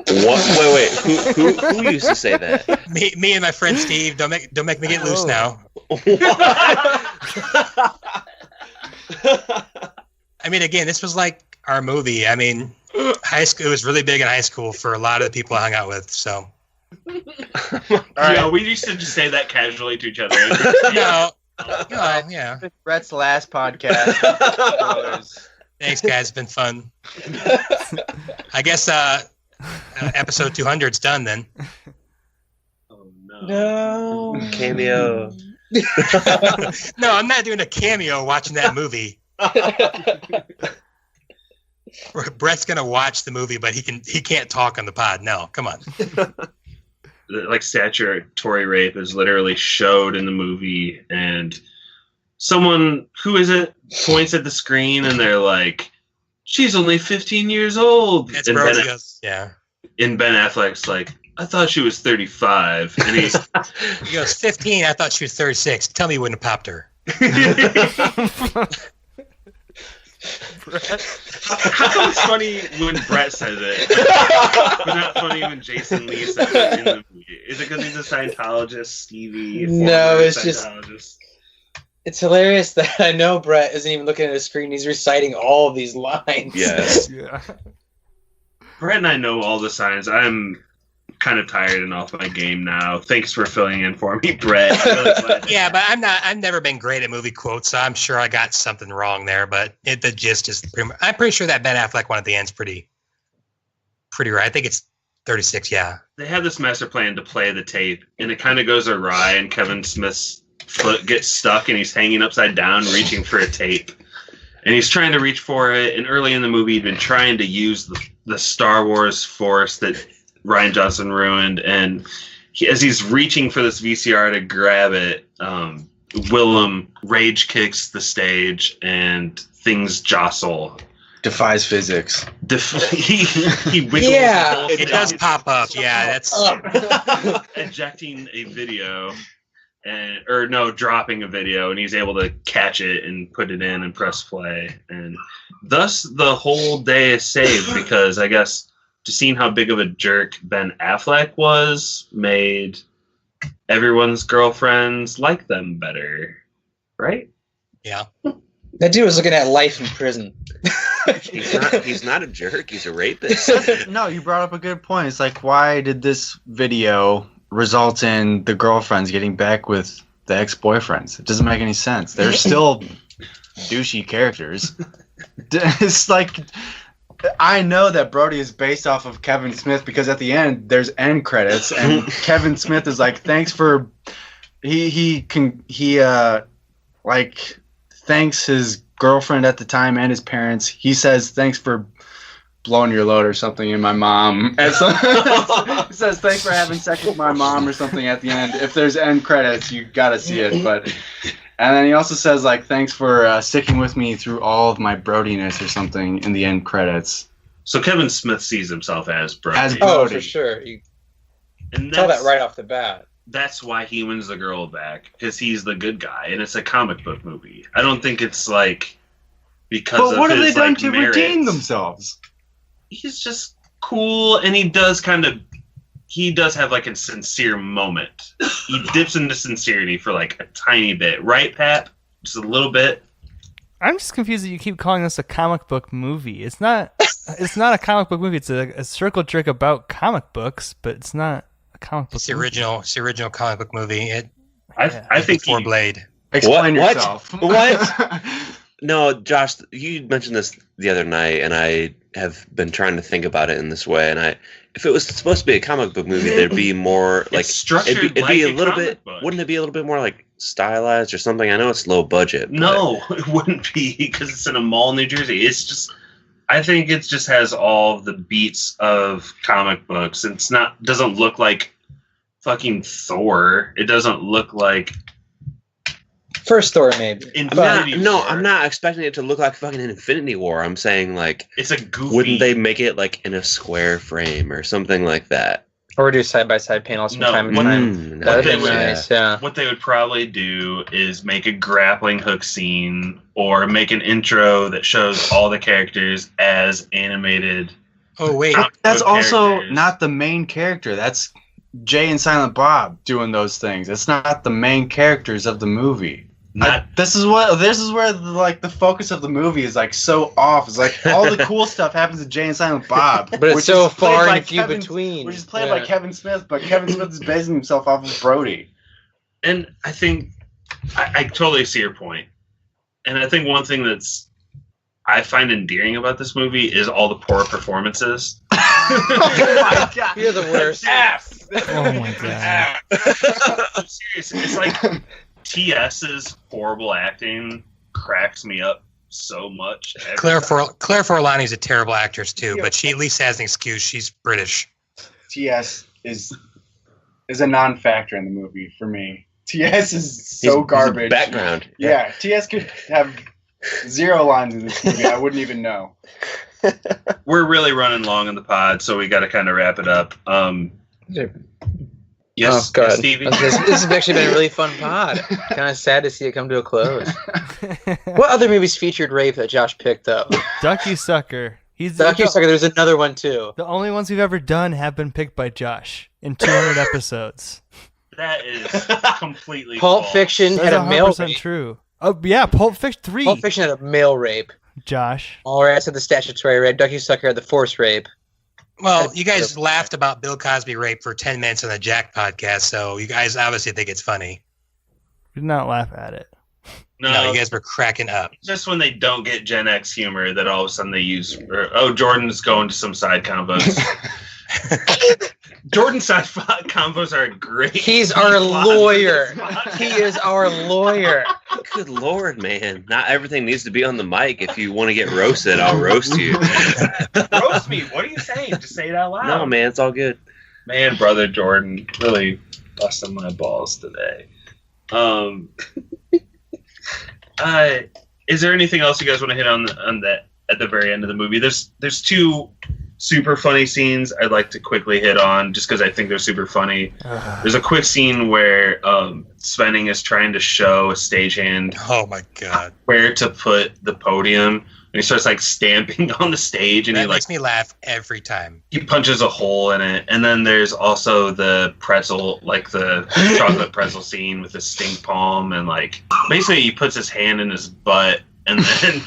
what? Wait. Who used to say that? Me and my friend Steve. Don't make me get loose now. I mean, again, this was like our movie. I mean, high school. It was really big in high school for a lot of the people I hung out with. So, Yeah, we used to just say that casually to each other. Yeah. Brett's last podcast. Thanks, guys. It's been fun. I guess episode 200's done then. Oh No. Cameo. No, I'm not doing a cameo watching that movie. Brett's gonna watch the movie, but he can't talk on the pod. No, come on. Like statutory rape is literally showed in the movie, and someone, who is it, points at the screen and they're like, she's only 15 years old. That's and Brody goes, yeah. And Ben Affleck's like, I thought she was 35. And he goes, 15? I thought she was 36. Tell me you wouldn't have popped her. How come it's funny when Brett says it, but not funny when Jason Lee says it in the movie? Is it because he's a Scientologist, Stevie? No, it's Scientologist? just... It's hilarious that I know Brett isn't even looking at a screen. He's reciting all of these lines. Yes. Yeah. Brett and I know all the signs. I'm kind of tired and off my game now. Thanks for filling in for me, Brett. I'm really glad. Yeah, but I've never been great at movie quotes, so I'm sure I got something wrong there. But the gist is I'm pretty sure that Ben Affleck one at the end's pretty right. I think it's 36. Yeah. They have this master plan to play the tape, and it kind of goes awry, and Kevin Smith's foot gets stuck, and he's hanging upside down, reaching for a tape. And he's trying to reach for it, and early in the movie, he'd been trying to use the Star Wars Force that Rian Johnson ruined, and as he's reaching for this VCR to grab it, Willem rage kicks the stage, and things jostle. Defies physics. He wiggles. Yeah, the whole It stage, does pop up. Yeah, that's ejecting a video. Dropping a video, and he's able to catch it and put it in and press play, and thus the whole day is saved because I guess just seeing how big of a jerk Ben Affleck was made everyone's girlfriends like them better, right? yeah. That dude was looking at life in prison. He's not a jerk. He's a rapist. No, you brought up a good point. It's like, why did this video result in the girlfriends getting back with the ex-boyfriends? It doesn't make any sense. They're still douchey characters. It's like, I know that Brody is based off of Kevin Smith because at the end there's end credits and Kevin Smith is like, thanks for thanks his girlfriend at the time and his parents. He says thanks for blowing your load or something, and my mom. He says thanks for having sex with my mom or something at the end. If there's end credits, you gotta see it. And then he also says like thanks for sticking with me through all of my brodiness or something in the end credits. So Kevin Smith sees himself as Brody. Oh, for sure. You And tell that right off the bat. That's why he wins the girl back, because he's the good guy, and it's a comic book movie. I don't think it's like because But of what have his, they done like, to merits. redeem themselves? He's just cool, and he does have like a sincere moment. He dips into sincerity for like a tiny bit, right, Pat? Just a little bit. I'm just confused that you keep calling this a comic book movie. It's not. It's not a comic book movie. It's a circle jerk about comic books, but it's not a comic book. It's the original comic book movie. I think before Blade. Explain What? yourself. What? No, Josh, you mentioned this the other night, and I have been trying to think about it in this way. And if it was supposed to be a comic book movie, there'd be more like It's structured it'd be like a a little comic bit. book. Wouldn't it be a little bit more like stylized or something? I know it's low budget. but- No, it wouldn't be because it's in a mall, New Jersey. It's just, I think it just has all the beats of comic books. Doesn't look like fucking Thor. It doesn't look like First Thor, maybe. Infinity War. I'm not expecting it to look like fucking Infinity War. I'm saying like, It's a goofy. wouldn't they make it like in a square frame or something like that? Or do side-by-side panels from No. time to time. Mm, That would they be would- nice, yeah. What they would probably do is make a grappling hook scene or make an intro that shows all the characters as animated. Oh wait, But that's also characters. not the main character. That's Jay and Silent Bob doing those things. It's not the main characters of the movie. This is where the focus of the movie is like so off. It's like all the cool stuff happens to Jay and Silent Bob, But it's which so is played far by and few Kevin- between. which is played by Yeah. Kevin Smith. But Kevin Smith is basing himself off of Brody. And I think I totally see your point. And I think one thing I find endearing about this movie is all the poor performances. Oh my god! You're the worst. Oh my god. I'm serious. It's like TS's horrible acting cracks me up so much. every Claire time. Forlani's a terrible actress too, but she at least has an excuse. She's British. TS is a non-factor in the movie for me. TS is so He's a garbage. background. Yeah, TS could have 0 lines in this movie. I wouldn't even know. We're really running long in the pod, so we got to kind of wrap it up. Yes, oh, God. yes, Stevie. This has actually been a really fun pod. Kind of sad to see it come to a close. What other movies featured rape that Josh picked up? Ducky-Sucker. Ducky-Sucker, there's another one too. The only ones we've ever done have been picked by Josh in 200 episodes. That is completely Pulp false. Fiction had a male rape. True. Oh, yeah, Pulp Fiction 3. Pulp Fiction had a male rape. Josh. Mallrats had the statutory rape. Ducky-Sucker had the forced rape. Well, you guys laughed about Bill Cosby rape for 10 minutes on the Jack podcast, so you guys obviously think it's funny. We did not laugh at it. No, you guys were cracking up. Just when they don't get Gen X humor, that all of a sudden they use. Jordan's going to some side combos. Jordan's side combos are great. He's our lawyer. He is our lawyer. Good Lord, man. Not everything needs to be on the mic. If you want to get roasted, I'll roast you. Roast me. What are you saying? Just say it out loud. No, man, it's all good. Man, brother Jordan really busting my balls today. Is there anything else you guys want to hit on that at the very end of the movie? There's two super funny scenes I'd like to quickly hit on just because I think they're super funny. There's a quick scene where Svenning is trying to show a stagehand my God, where to put the podium, and he starts like stamping on the stage, and that makes me laugh every time. He punches a hole in it. And then there's also the pretzel, like the chocolate pretzel scene with the stink palm, and like basically he puts his hand in his butt and then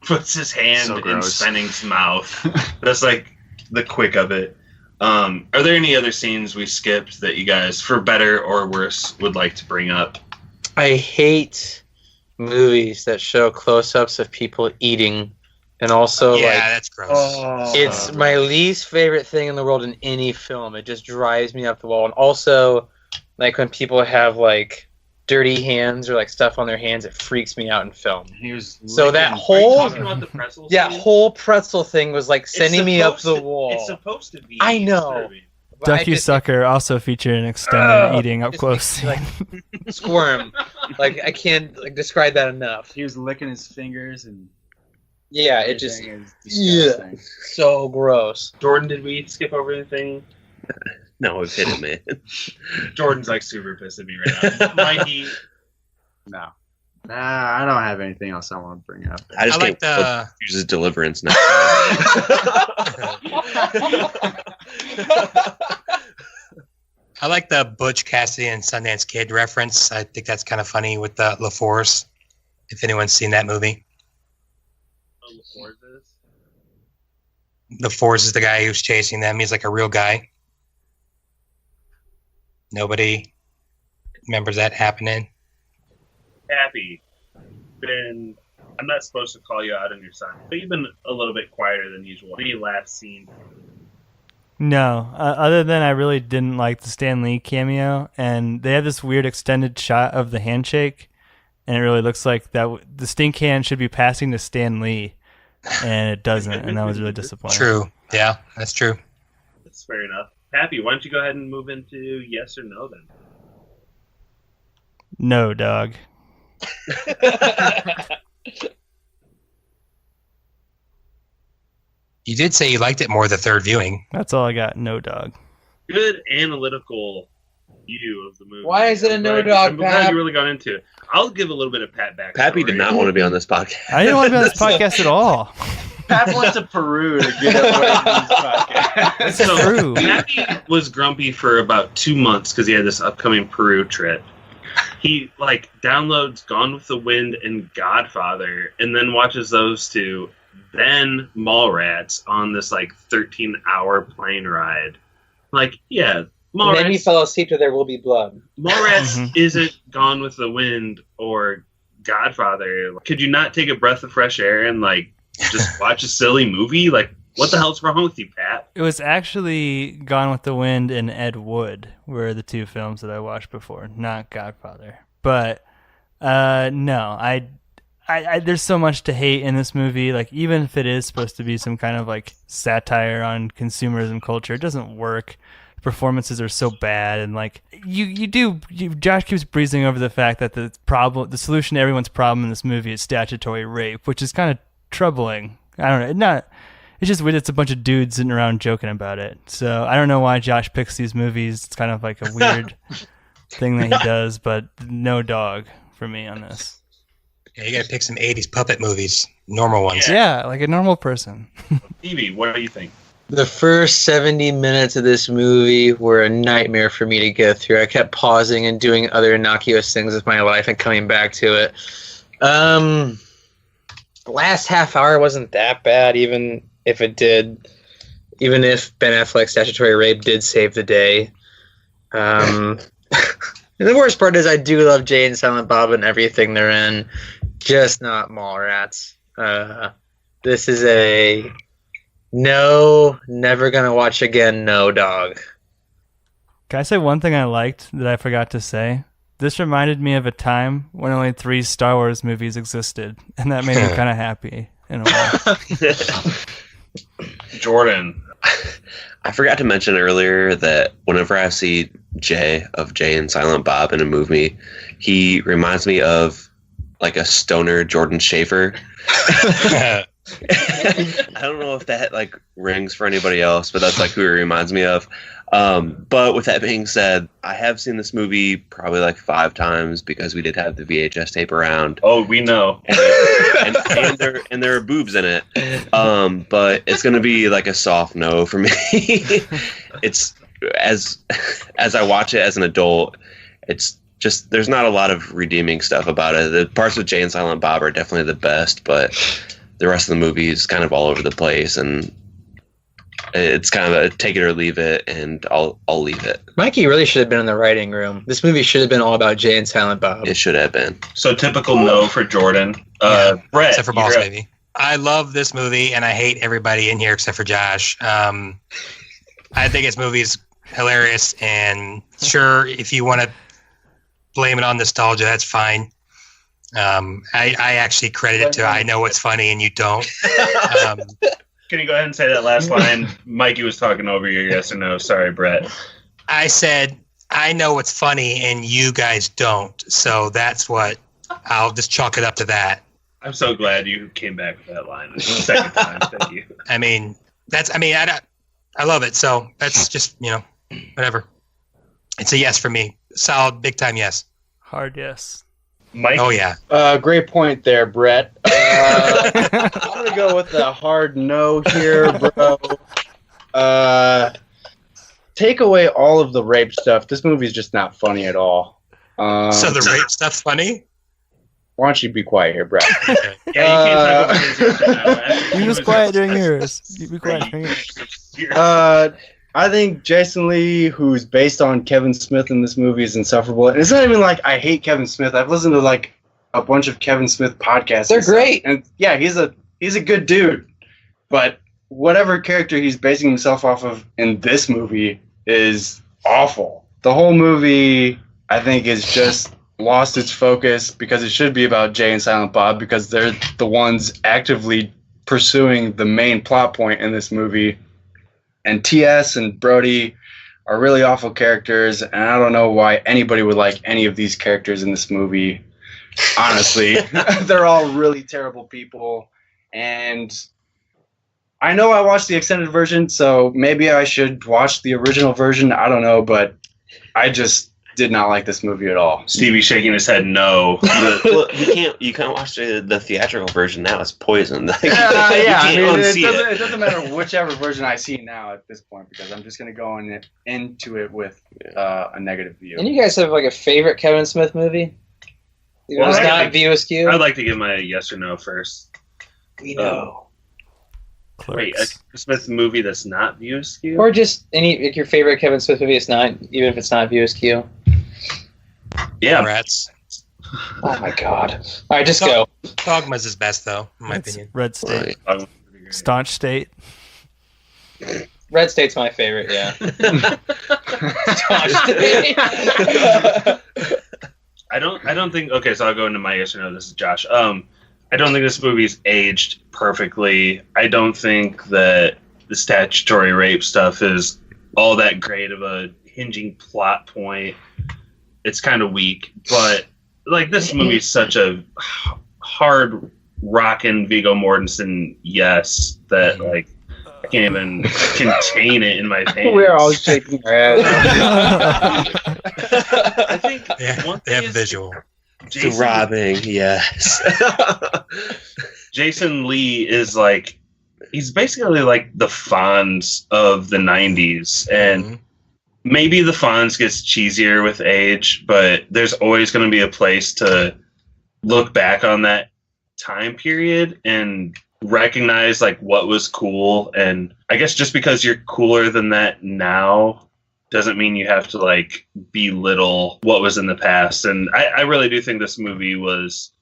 puts his hand in Svenning's mouth. That's like the quick of it. Are there any other scenes we skipped that you guys, for better or worse, would like to bring up? I hate movies that show close-ups of people eating, and also that's gross. It's my least favorite thing in the world in any film. It just drives me up the wall. And also, like when people have like dirty hands or like stuff on their hands, it freaks me out in film. That whole talking about the pretzel scene? whole pretzel thing was like sending me up the wall. It's supposed to be. I know. Ducky-Sucker also featured an extended eating up close scene. Like, squirm. Like I can't describe that enough. He was licking his fingers and it just so gross. Jordan, did we skip over anything? No, we've hit it, man. Jordan's like super pissed at me right now. Mikey. No. I don't have anything else I want to bring up. I just like can't use deliverance now. I like the Butch Cassidy and Sundance Kid reference. I think that's kind of funny with the LaForce. If anyone's seen that movie. LaForce is the guy who's chasing them. He's like a real guy. Nobody remembers that happening. Happy. I'm not supposed to call you out on your son, but you've been a little bit quieter than usual. Any last scene? No, other than I really didn't like the Stan Lee cameo, and they have this weird extended shot of the handshake, and it really looks like that the stink hand should be passing to Stan Lee, and it doesn't, and that was really disappointing. True. Yeah, that's true. That's fair enough. Happy, why don't you go ahead and move into yes or no then? No, dog. You did say you liked it more the third viewing. That's all I got. No, dog. Good analytical view of the movie. Why is it a no dog, I'm glad you really got into it. I'll give a little bit of Pat back. Pappy did not want to be on this podcast. I didn't want to be on this podcast at all. Pat went to Peru to get away from this podcast. That's true. Pappy was grumpy for about 2 months because he had this upcoming Peru trip. He downloads Gone with the Wind and Godfather, and then watches those two, then Mallrats on this 13-hour plane ride. Mallrats. And then he fell asleep to There Will Be Blood. Mallrats isn't Gone with the Wind or Godfather. Could you not take a breath of fresh air and just watch a silly movie? What the hell's wrong with you, Pat? It was actually Gone with the Wind and Ed Wood were the two films that I watched before, not Godfather. But no, I there's so much to hate in this movie. Even if it is supposed to be some kind of satire on consumerism culture, it doesn't work. The performances are so bad, and Josh keeps breezing over the fact that the solution to everyone's problem in this movie is statutory rape, which is kind of troubling. I don't know, it's just weird. It's a bunch of dudes sitting around joking about it. So I don't know why Josh picks these movies. It's kind of like a weird thing that he does, but no dog for me on this. Yeah, you gotta pick some 80s puppet movies, normal ones. Yeah, like a normal person. Evie, what do you think? The first 70 minutes of this movie were a nightmare for me to get through. I kept pausing and doing other innocuous things with my life and coming back to it. The last half hour wasn't that bad, even if Ben Affleck's statutory rape did save the day. And the worst part is I do love Jay and Silent Bob and everything they're in, just not Mallrats. This is a no, never gonna watch again, no dog. Can I say one thing I liked that I forgot to say? This reminded me of a time when only 3 Star Wars movies existed, and that made me kind of happy in a way. Jordan. I forgot to mention earlier that whenever I see Jay and Silent Bob in a movie, he reminds me of like a stoner Jordan Schaefer. I don't know if that like rings for anybody else, but that's like who he reminds me of. But with that being said, I have seen this movie probably like 5 times because we did have the VHS tape around. Oh, we know. And there are boobs in it. But it's gonna be like a soft no for me. It's as I watch it as an adult, it's just there's not a lot of redeeming stuff about it. The parts with Jay and Silent Bob are definitely the best, but the rest of the movie is kind of all over the place, and it's kind of a take it or leave it, and I'll leave it. Mikey really should have been in the writing room. This movie should have been all about Jay and Silent Bob. It should have been. So typical no for Jordan. Brett, except for Boss Baby. I love this movie, and I hate everybody in here except for Josh. I think this movie is hilarious, and sure, if you want to blame it on nostalgia, that's fine. I actually credit it to I know what's funny and you don't. Can you go ahead and say that last line? Mikey was talking over your yes or no. Sorry, Brett. I said, I know what's funny and you guys don't. So that's what I'll just chalk it up to that. I'm so glad you came back with that line the second time. Thank you. I love it. So that's just, whatever. It's a yes for me. Solid, big time yes. Hard yes. Mike? Oh, yeah. Great point there, Brett. I'm going to go with the hard no here, bro. Take away all of the rape stuff. This movie's just not funny at all. So the rape stuff's funny? Why don't you be quiet here, Brett? Yeah, you can't talk about his You was quiet during yours. You be quiet during yours. I think Jason Lee, who's based on Kevin Smith in this movie, is insufferable. And it's not even like I hate Kevin Smith. I've listened to like a bunch of Kevin Smith podcasts. They're great. And yeah, he's a good dude. But whatever character he's basing himself off of in this movie is awful. The whole movie, I think, is just lost its focus because it should be about Jay and Silent Bob because they're the ones actively pursuing the main plot point in this movie. And T.S. and Brody are really awful characters, and I don't know why anybody would like any of these characters in this movie. Honestly, they're all really terrible people, and I know I watched the extended version, so maybe I should watch the original version. I don't know, but I just did not like this movie at all. Stevie shaking his head no. Well, you can't watch the theatrical version now. It's poison. It doesn't matter whichever version I see now at this point because I'm just going to go into it with a negative view. And you guys have like a favorite Kevin Smith movie? Well, it's not View Askew? I'd like to give my yes or no first. We know. Wait, a Smith movie that's not View Askew? Or just your favorite Kevin Smith movie, it's not, even if it's not View Askew. Yeah. Rats. Oh my god. All right, just go. Dogma's his best, though, in my opinion. Red State. Staunch State. Red State's my favorite, yeah. Staunch State. I don't think. Okay, so I'll go into my yes or no. This is Josh. I don't think this movie's aged perfectly. I don't think that the statutory rape stuff is all that great of a hinging plot point. It's kind of weak, but like this movie's such a hard rockin' Viggo Mortensen yes that like can't even contain it in my pants. We're all shaking our heads. I think they have visual. Throbbing, yes. Jason Lee is like, he's basically like the Fonz of the 90s. And maybe the Fonz gets cheesier with age, but there's always going to be a place to look back on that time period and recognize like what was cool. And I guess just because you're cooler than that now doesn't mean you have to like belittle what was in the past. And I really do think this movie was,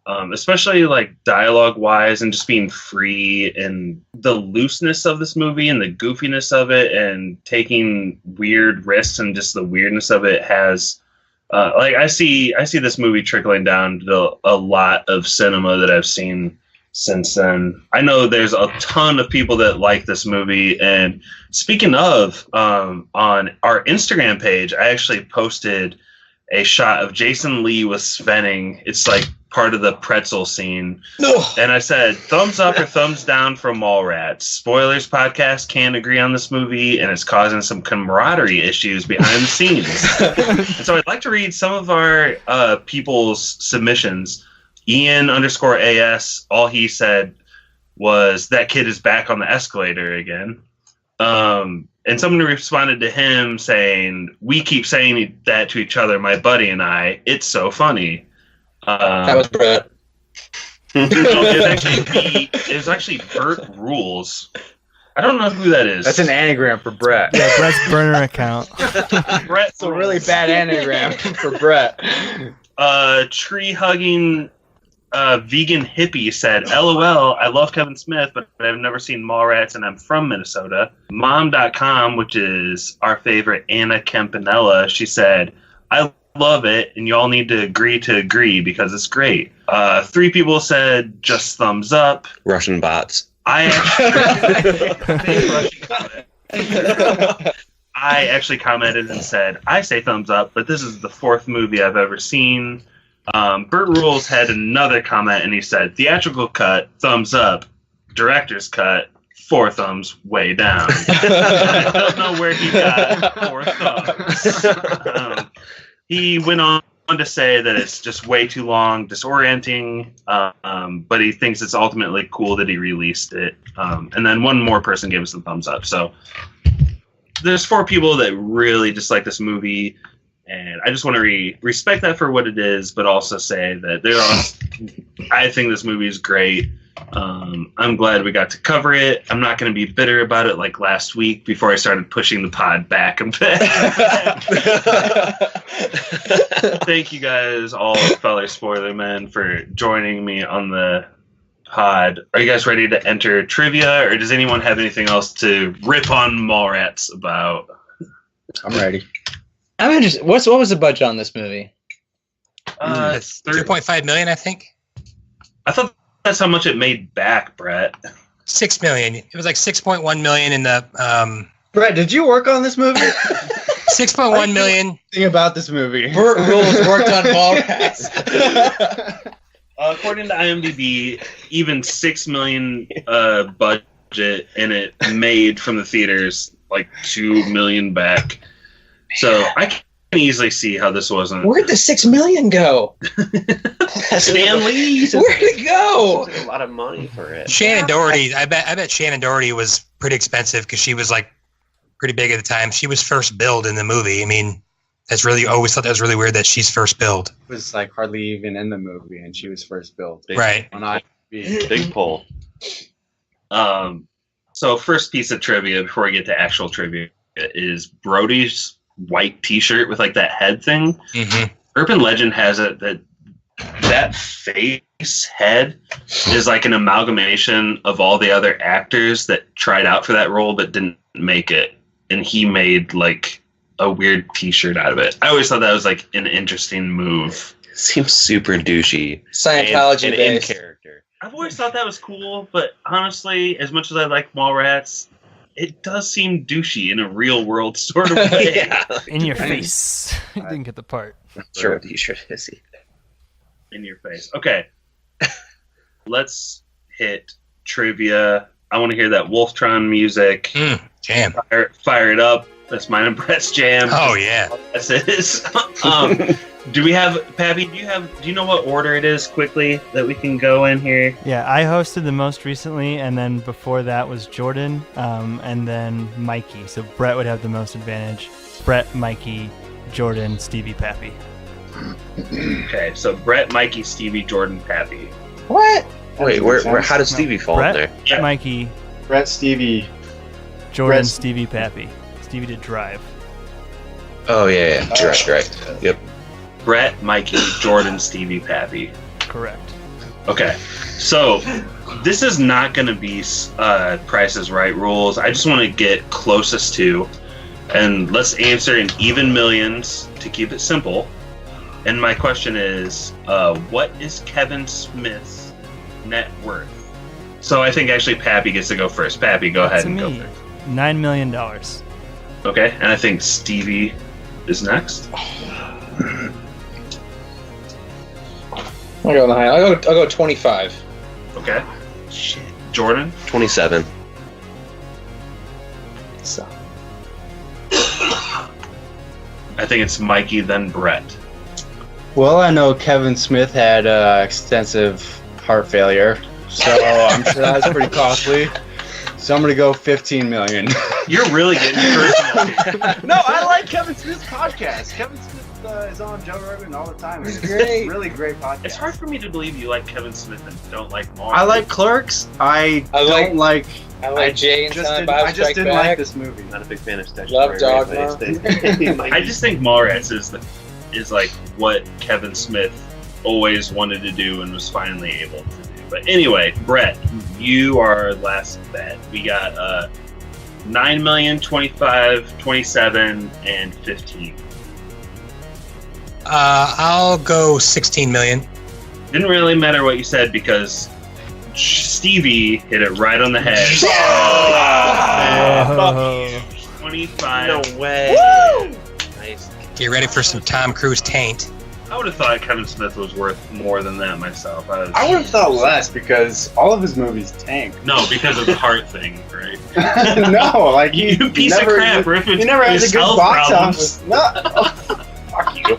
especially like dialogue wise and just being free, and the looseness of this movie and the goofiness of it and taking weird risks and just the weirdness of it has, like I see this movie trickling down to a lot of cinema that I've seen since then. I know there's a ton of people that like this movie, and speaking of, on our Instagram page, I actually posted a shot of Jason Lee with Svenning. It's like part of the pretzel scene. No. And I said, thumbs up or thumbs down for Mallrats. Spoilers podcast can't agree on this movie, and it's causing some camaraderie issues behind the scenes. And so I'd like to read some of our people's submissions. Ian_AS, all he said was, that kid is back on the escalator again. And someone responded to him saying, we keep saying that to each other, my buddy and I. It's so funny. That was Brett. It was actually Bert Rules. I don't know who that is. That's an anagram for Brett. Yeah, Brett's burner account. Brett's a really bad anagram for Brett. Tree hugging vegan hippie said, LOL, I love Kevin Smith, but I've never seen Mallrats and I'm from Minnesota. Mom.com, which is our favorite Anna Campanella, she said, I love it, and you all need to agree because it's great. 3 people said just thumbs up. Russian bots. I actually commented and said, I say thumbs up, but this is the 4th movie I've ever seen. Bert Rules had another comment, and he said, theatrical cut, thumbs up. Director's cut, 4 thumbs way down. I don't know where he got 4 thumbs. He went on to say that it's just way too long, disorienting, but he thinks it's ultimately cool that he released it. And then one more person gave us the thumbs up. So there's 4 people that really dislike this movie, and I just want to respect that for what it is, but also say that I think this movie is great. I'm glad we got to cover it. I'm not going to be bitter about it like last week before I started pushing the pod back a bit. Thank you guys, all fellow spoiler men, for joining me on the pod. Are you guys ready to enter trivia, or does anyone have anything else to rip on Mallrats about? I'm ready. I'm interested. What was the budget on this movie? 3.5 million, I think. I thought that's how much it made back, Brett. 6 million. It was like 6.1 million in the. Brett, did you work on this movie? 6.1 million. Thing about this movie. Bert Rules worked on Mallrats. According to IMDb, even 6 million budget, and it made from the theaters like 2 million back. So I can easily see how this wasn't. Where'd the 6 million go? Stan Lee. Where'd it go? A lot of money for it. Shannon Doherty. I bet Shannon Doherty was pretty expensive because she was like pretty big at the time. She was first billed in the movie. I mean, that's really always thought that was really weird that she's first billed. It was like hardly even in the movie, and she was first billed. Right. Big pull. So first piece of trivia before we get to actual trivia is Brody's white T-shirt with like that head thing. Mm-hmm. Urban legend has it that face head is like an amalgamation of all the other actors that tried out for that role but didn't make it, and he made like a weird T-shirt out of it. I always thought that was like an interesting move. Seems super douchey. Scientology and in character. I've always thought that was cool, but honestly, as much as I like Mallrats, it does seem douchey in a real world sort of way. Yeah, in your face. You didn't get the part. Sure, T-shirt is in your face. Okay. Let's hit trivia. I want to hear that Wolftron music. Jam. Fire it up. That's mine and Brett's jam. Oh yeah. That's it. Do we have Pappy? Do you know what order it is quickly that we can go in here? Yeah, I hosted the most recently, and then before that was Jordan, and then Mikey. So Brett would have the most advantage. Brett, Mikey, Jordan, Stevie, Pappy. Okay, so Brett, Mikey, Stevie, Jordan, Pappy. What? Wait, where? How does Stevie fall in there? Brett, Mikey, Brett, Stevie, Jordan, Brett, Stevie, Pappy. Stevie did drive. Oh yeah. Right. Yep. Brett, Mikey, Jordan, Stevie, Pappy. Correct. Okay, so this is not going to be Price is Right rules. I just want to get closest to, and let's answer in even millions to keep it simple. And my question is, what is Kevin Smith's net worth? So I think actually Pappy gets to go first. Pappy, go ahead and go first. $9 million. Okay, and I think Stevie is next. I'll go on the high. I'll go 25. Okay. Shit. Jordan? 27. So. I think it's Mikey, then Brett. Well, I know Kevin Smith had extensive heart failure, so I'm sure that's pretty costly. So I'm gonna go 15 million. You're really getting personal. No, I like Kevin Smith's podcast. Kevin Smith is on Joe Rogan all the time. It's great. Really great podcast. It's hard for me to believe you like Kevin Smith and don't like Mallrats. I like Clerks. I don't like. I like Jay and Silent Bob I just Strike didn't Back. like this movie. Not a big fan of Love statutory. Dogma. I just think Mallrats is like what Kevin Smith always wanted to do and was finally able to do. But anyway, Brett, you are last bet. We got 9 million, 25, 27, and 15. I'll go 16 million. Didn't really matter what you said because Stevie hit it right on the head. Oh. 25. No way. Woo! Nice. Get ready for some Tom Cruise taint. I would have thought Kevin Smith was worth more than that myself. I would have thought less because all of his movies tank. No, because of the heart thing, right? No, like you piece of crap. He never has a good box office. No. Fuck you.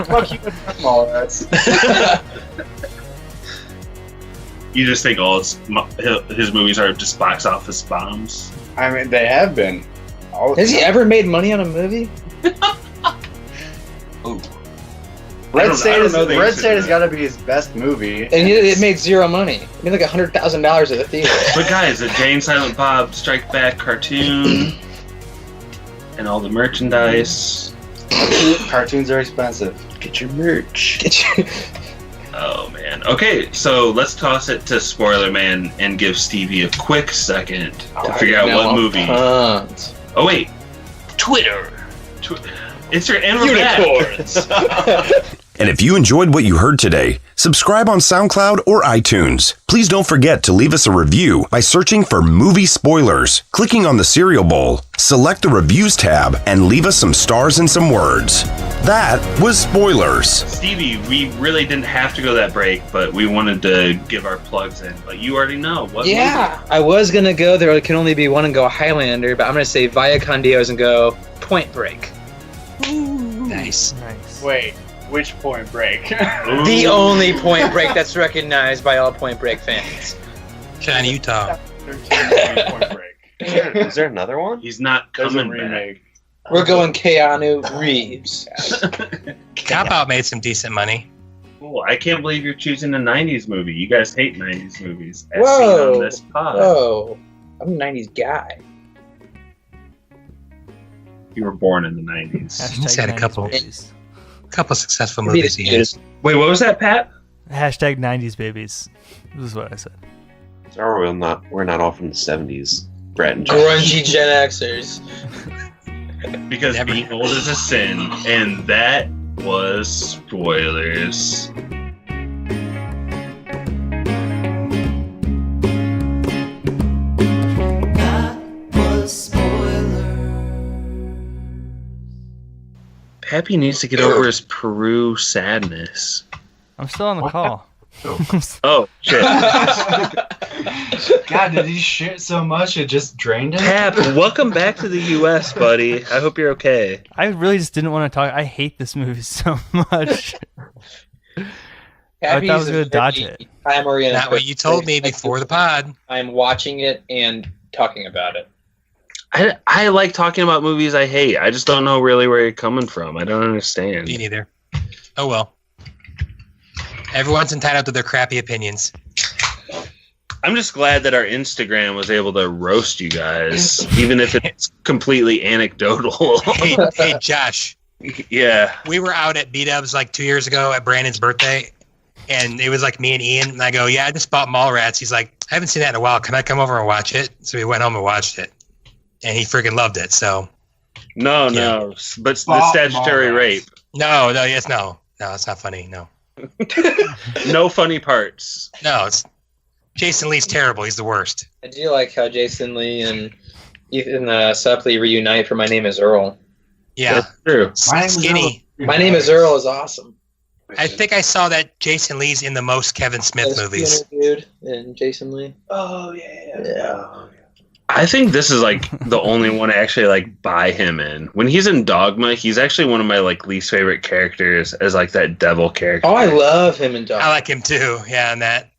Fuck you with Mallrats. You just think all his movies are just box office bombs? I mean, they have been. Has he ever made money on a movie? Red State has got to be his best movie. And it made zero money. It made like $100,000 at the theater. But guys, a Jay and Silent Bob Strike Back cartoon and all the merchandise. Cartoons are expensive. Get your merch. Oh man. Okay, so let's toss it to Spoiler Man and give Stevie a quick second to figure out what movie. Oh wait, Twitter. It's your unicorns. And if you enjoyed what you heard today, subscribe on SoundCloud or iTunes. Please don't forget to leave us a review by searching for Movie Spoilers, clicking on the cereal bowl, select the Reviews tab, and leave us some stars and some words. That was Spoilers. Stevie, we really didn't have to go that break, but we wanted to give our plugs in. But you already know what movie. I was gonna go. There can only be one and go Highlander, but I'm gonna say Via Con Dios and go Point Break. Nice. Wait, which Point Break? The only Point Break that's recognized by all Point Break fans. China, Utah. Point Break. Is there another one? He's not coming back. We're going Keanu Reeves. Cop Out made some decent money. Cool. I can't believe you're choosing a 90s movie. You guys hate 90s movies. As Whoa. seen on this pod. Whoa. I'm a 90s guy. You were born in the 90s. He's had a couple successful Maybe movies. He has. Wait, what was that, Pat? Hashtag 90s babies. This is what I said. We're not all from the 70s. Brett and Grungy Gen Xers. Because being old is a sin, and that was Spoilers. Pappy needs to get over his Peru sadness. I'm still on the call. Oh shit! God, did he shit so much it just drained him? Pap, welcome back to the U.S., buddy. I hope you're okay. I really just didn't want to talk. I hate this movie so much. I thought I was going to dodge it. Time-oriented. Not what you told me before the pod. I'm watching it and talking about it. I like talking about movies I hate. I just don't know really where you're coming from. I don't understand. Me neither. Oh well. Everyone's entitled to their crappy opinions. I'm just glad that our Instagram was able to roast you guys, even if it's completely anecdotal. Hey, Josh. Yeah. We were out at B-Dubs like 2 years ago at Brandon's birthday, and it was like me and Ian, and I go, yeah, I just bought Mallrats. He's like, I haven't seen that in a while. Can I come over and watch it? So we went home and watched it, and he freaking loved it. So No, but the statutory rape. No, it's not funny. No. No funny parts. No, it's Jason Lee's terrible. He's the worst. I do like how Jason Lee and Ethan Suplee reunite for My Name is Earl. Yeah. That's true. Skinny. My Name is Earl is awesome. I think I saw that Jason Lee's in the most Kevin Smith movies. Dude and Jason Lee. Oh yeah. I think this is like the only one I actually like buy him in. When he's in Dogma, he's actually one of my like least favorite characters as like that devil character. Oh, I love him in Dogma. I like him too. Yeah, and that.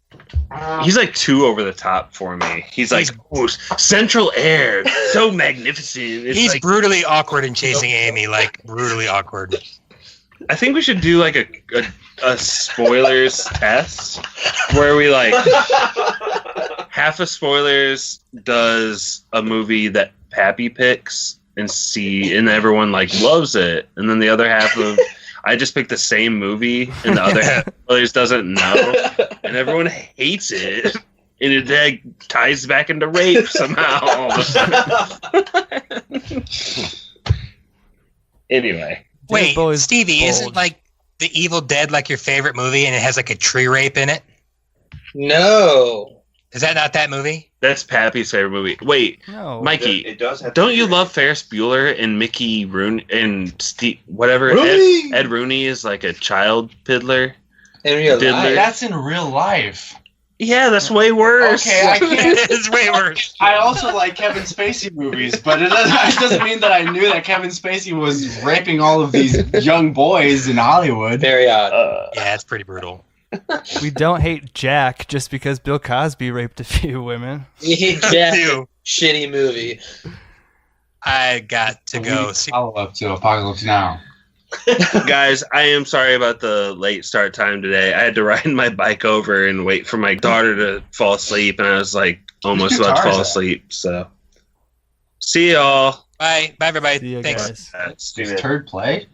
He's like too over the top for me. He's like central air, so magnificent. It's he's like, brutally awkward in Chasing Amy, like brutally awkward. I think we should do like a spoilers test where we like half of spoilers does a movie that Pappy picks and everyone like loves it, and then the other half of I just picked the same movie and the other half of spoilers doesn't know, and everyone hates it, and it like, ties back into rape somehow. Anyway. Wait, Stevie, isn't like The Evil Dead like your favorite movie, and it has like a tree rape in it? No. Is that not that movie? That's Pappy's favorite movie. Wait, no, Mikey, it does have don't you love Ferris Bueller and Mickey Rooney and Steve, whatever? Ed Rooney is like a child piddler. In real life? That's in real life. Yeah, that's way worse. Okay, I can't. It's way worse. I also like Kevin Spacey movies, but it doesn't mean that I knew that Kevin Spacey was raping all of these young boys in Hollywood. Very odd. Yeah, it's pretty brutal. We don't hate Jack just because Bill Cosby raped a few women. Yeah, shitty movie. I got to go see. Follow up to Apocalypse Now. Guys, I am sorry about the late start time today. I had to ride my bike over and wait for my daughter to fall asleep, and I was like almost about to fall asleep. So, see y'all. Bye, everybody. See you Thanks. guys. Does Turd play?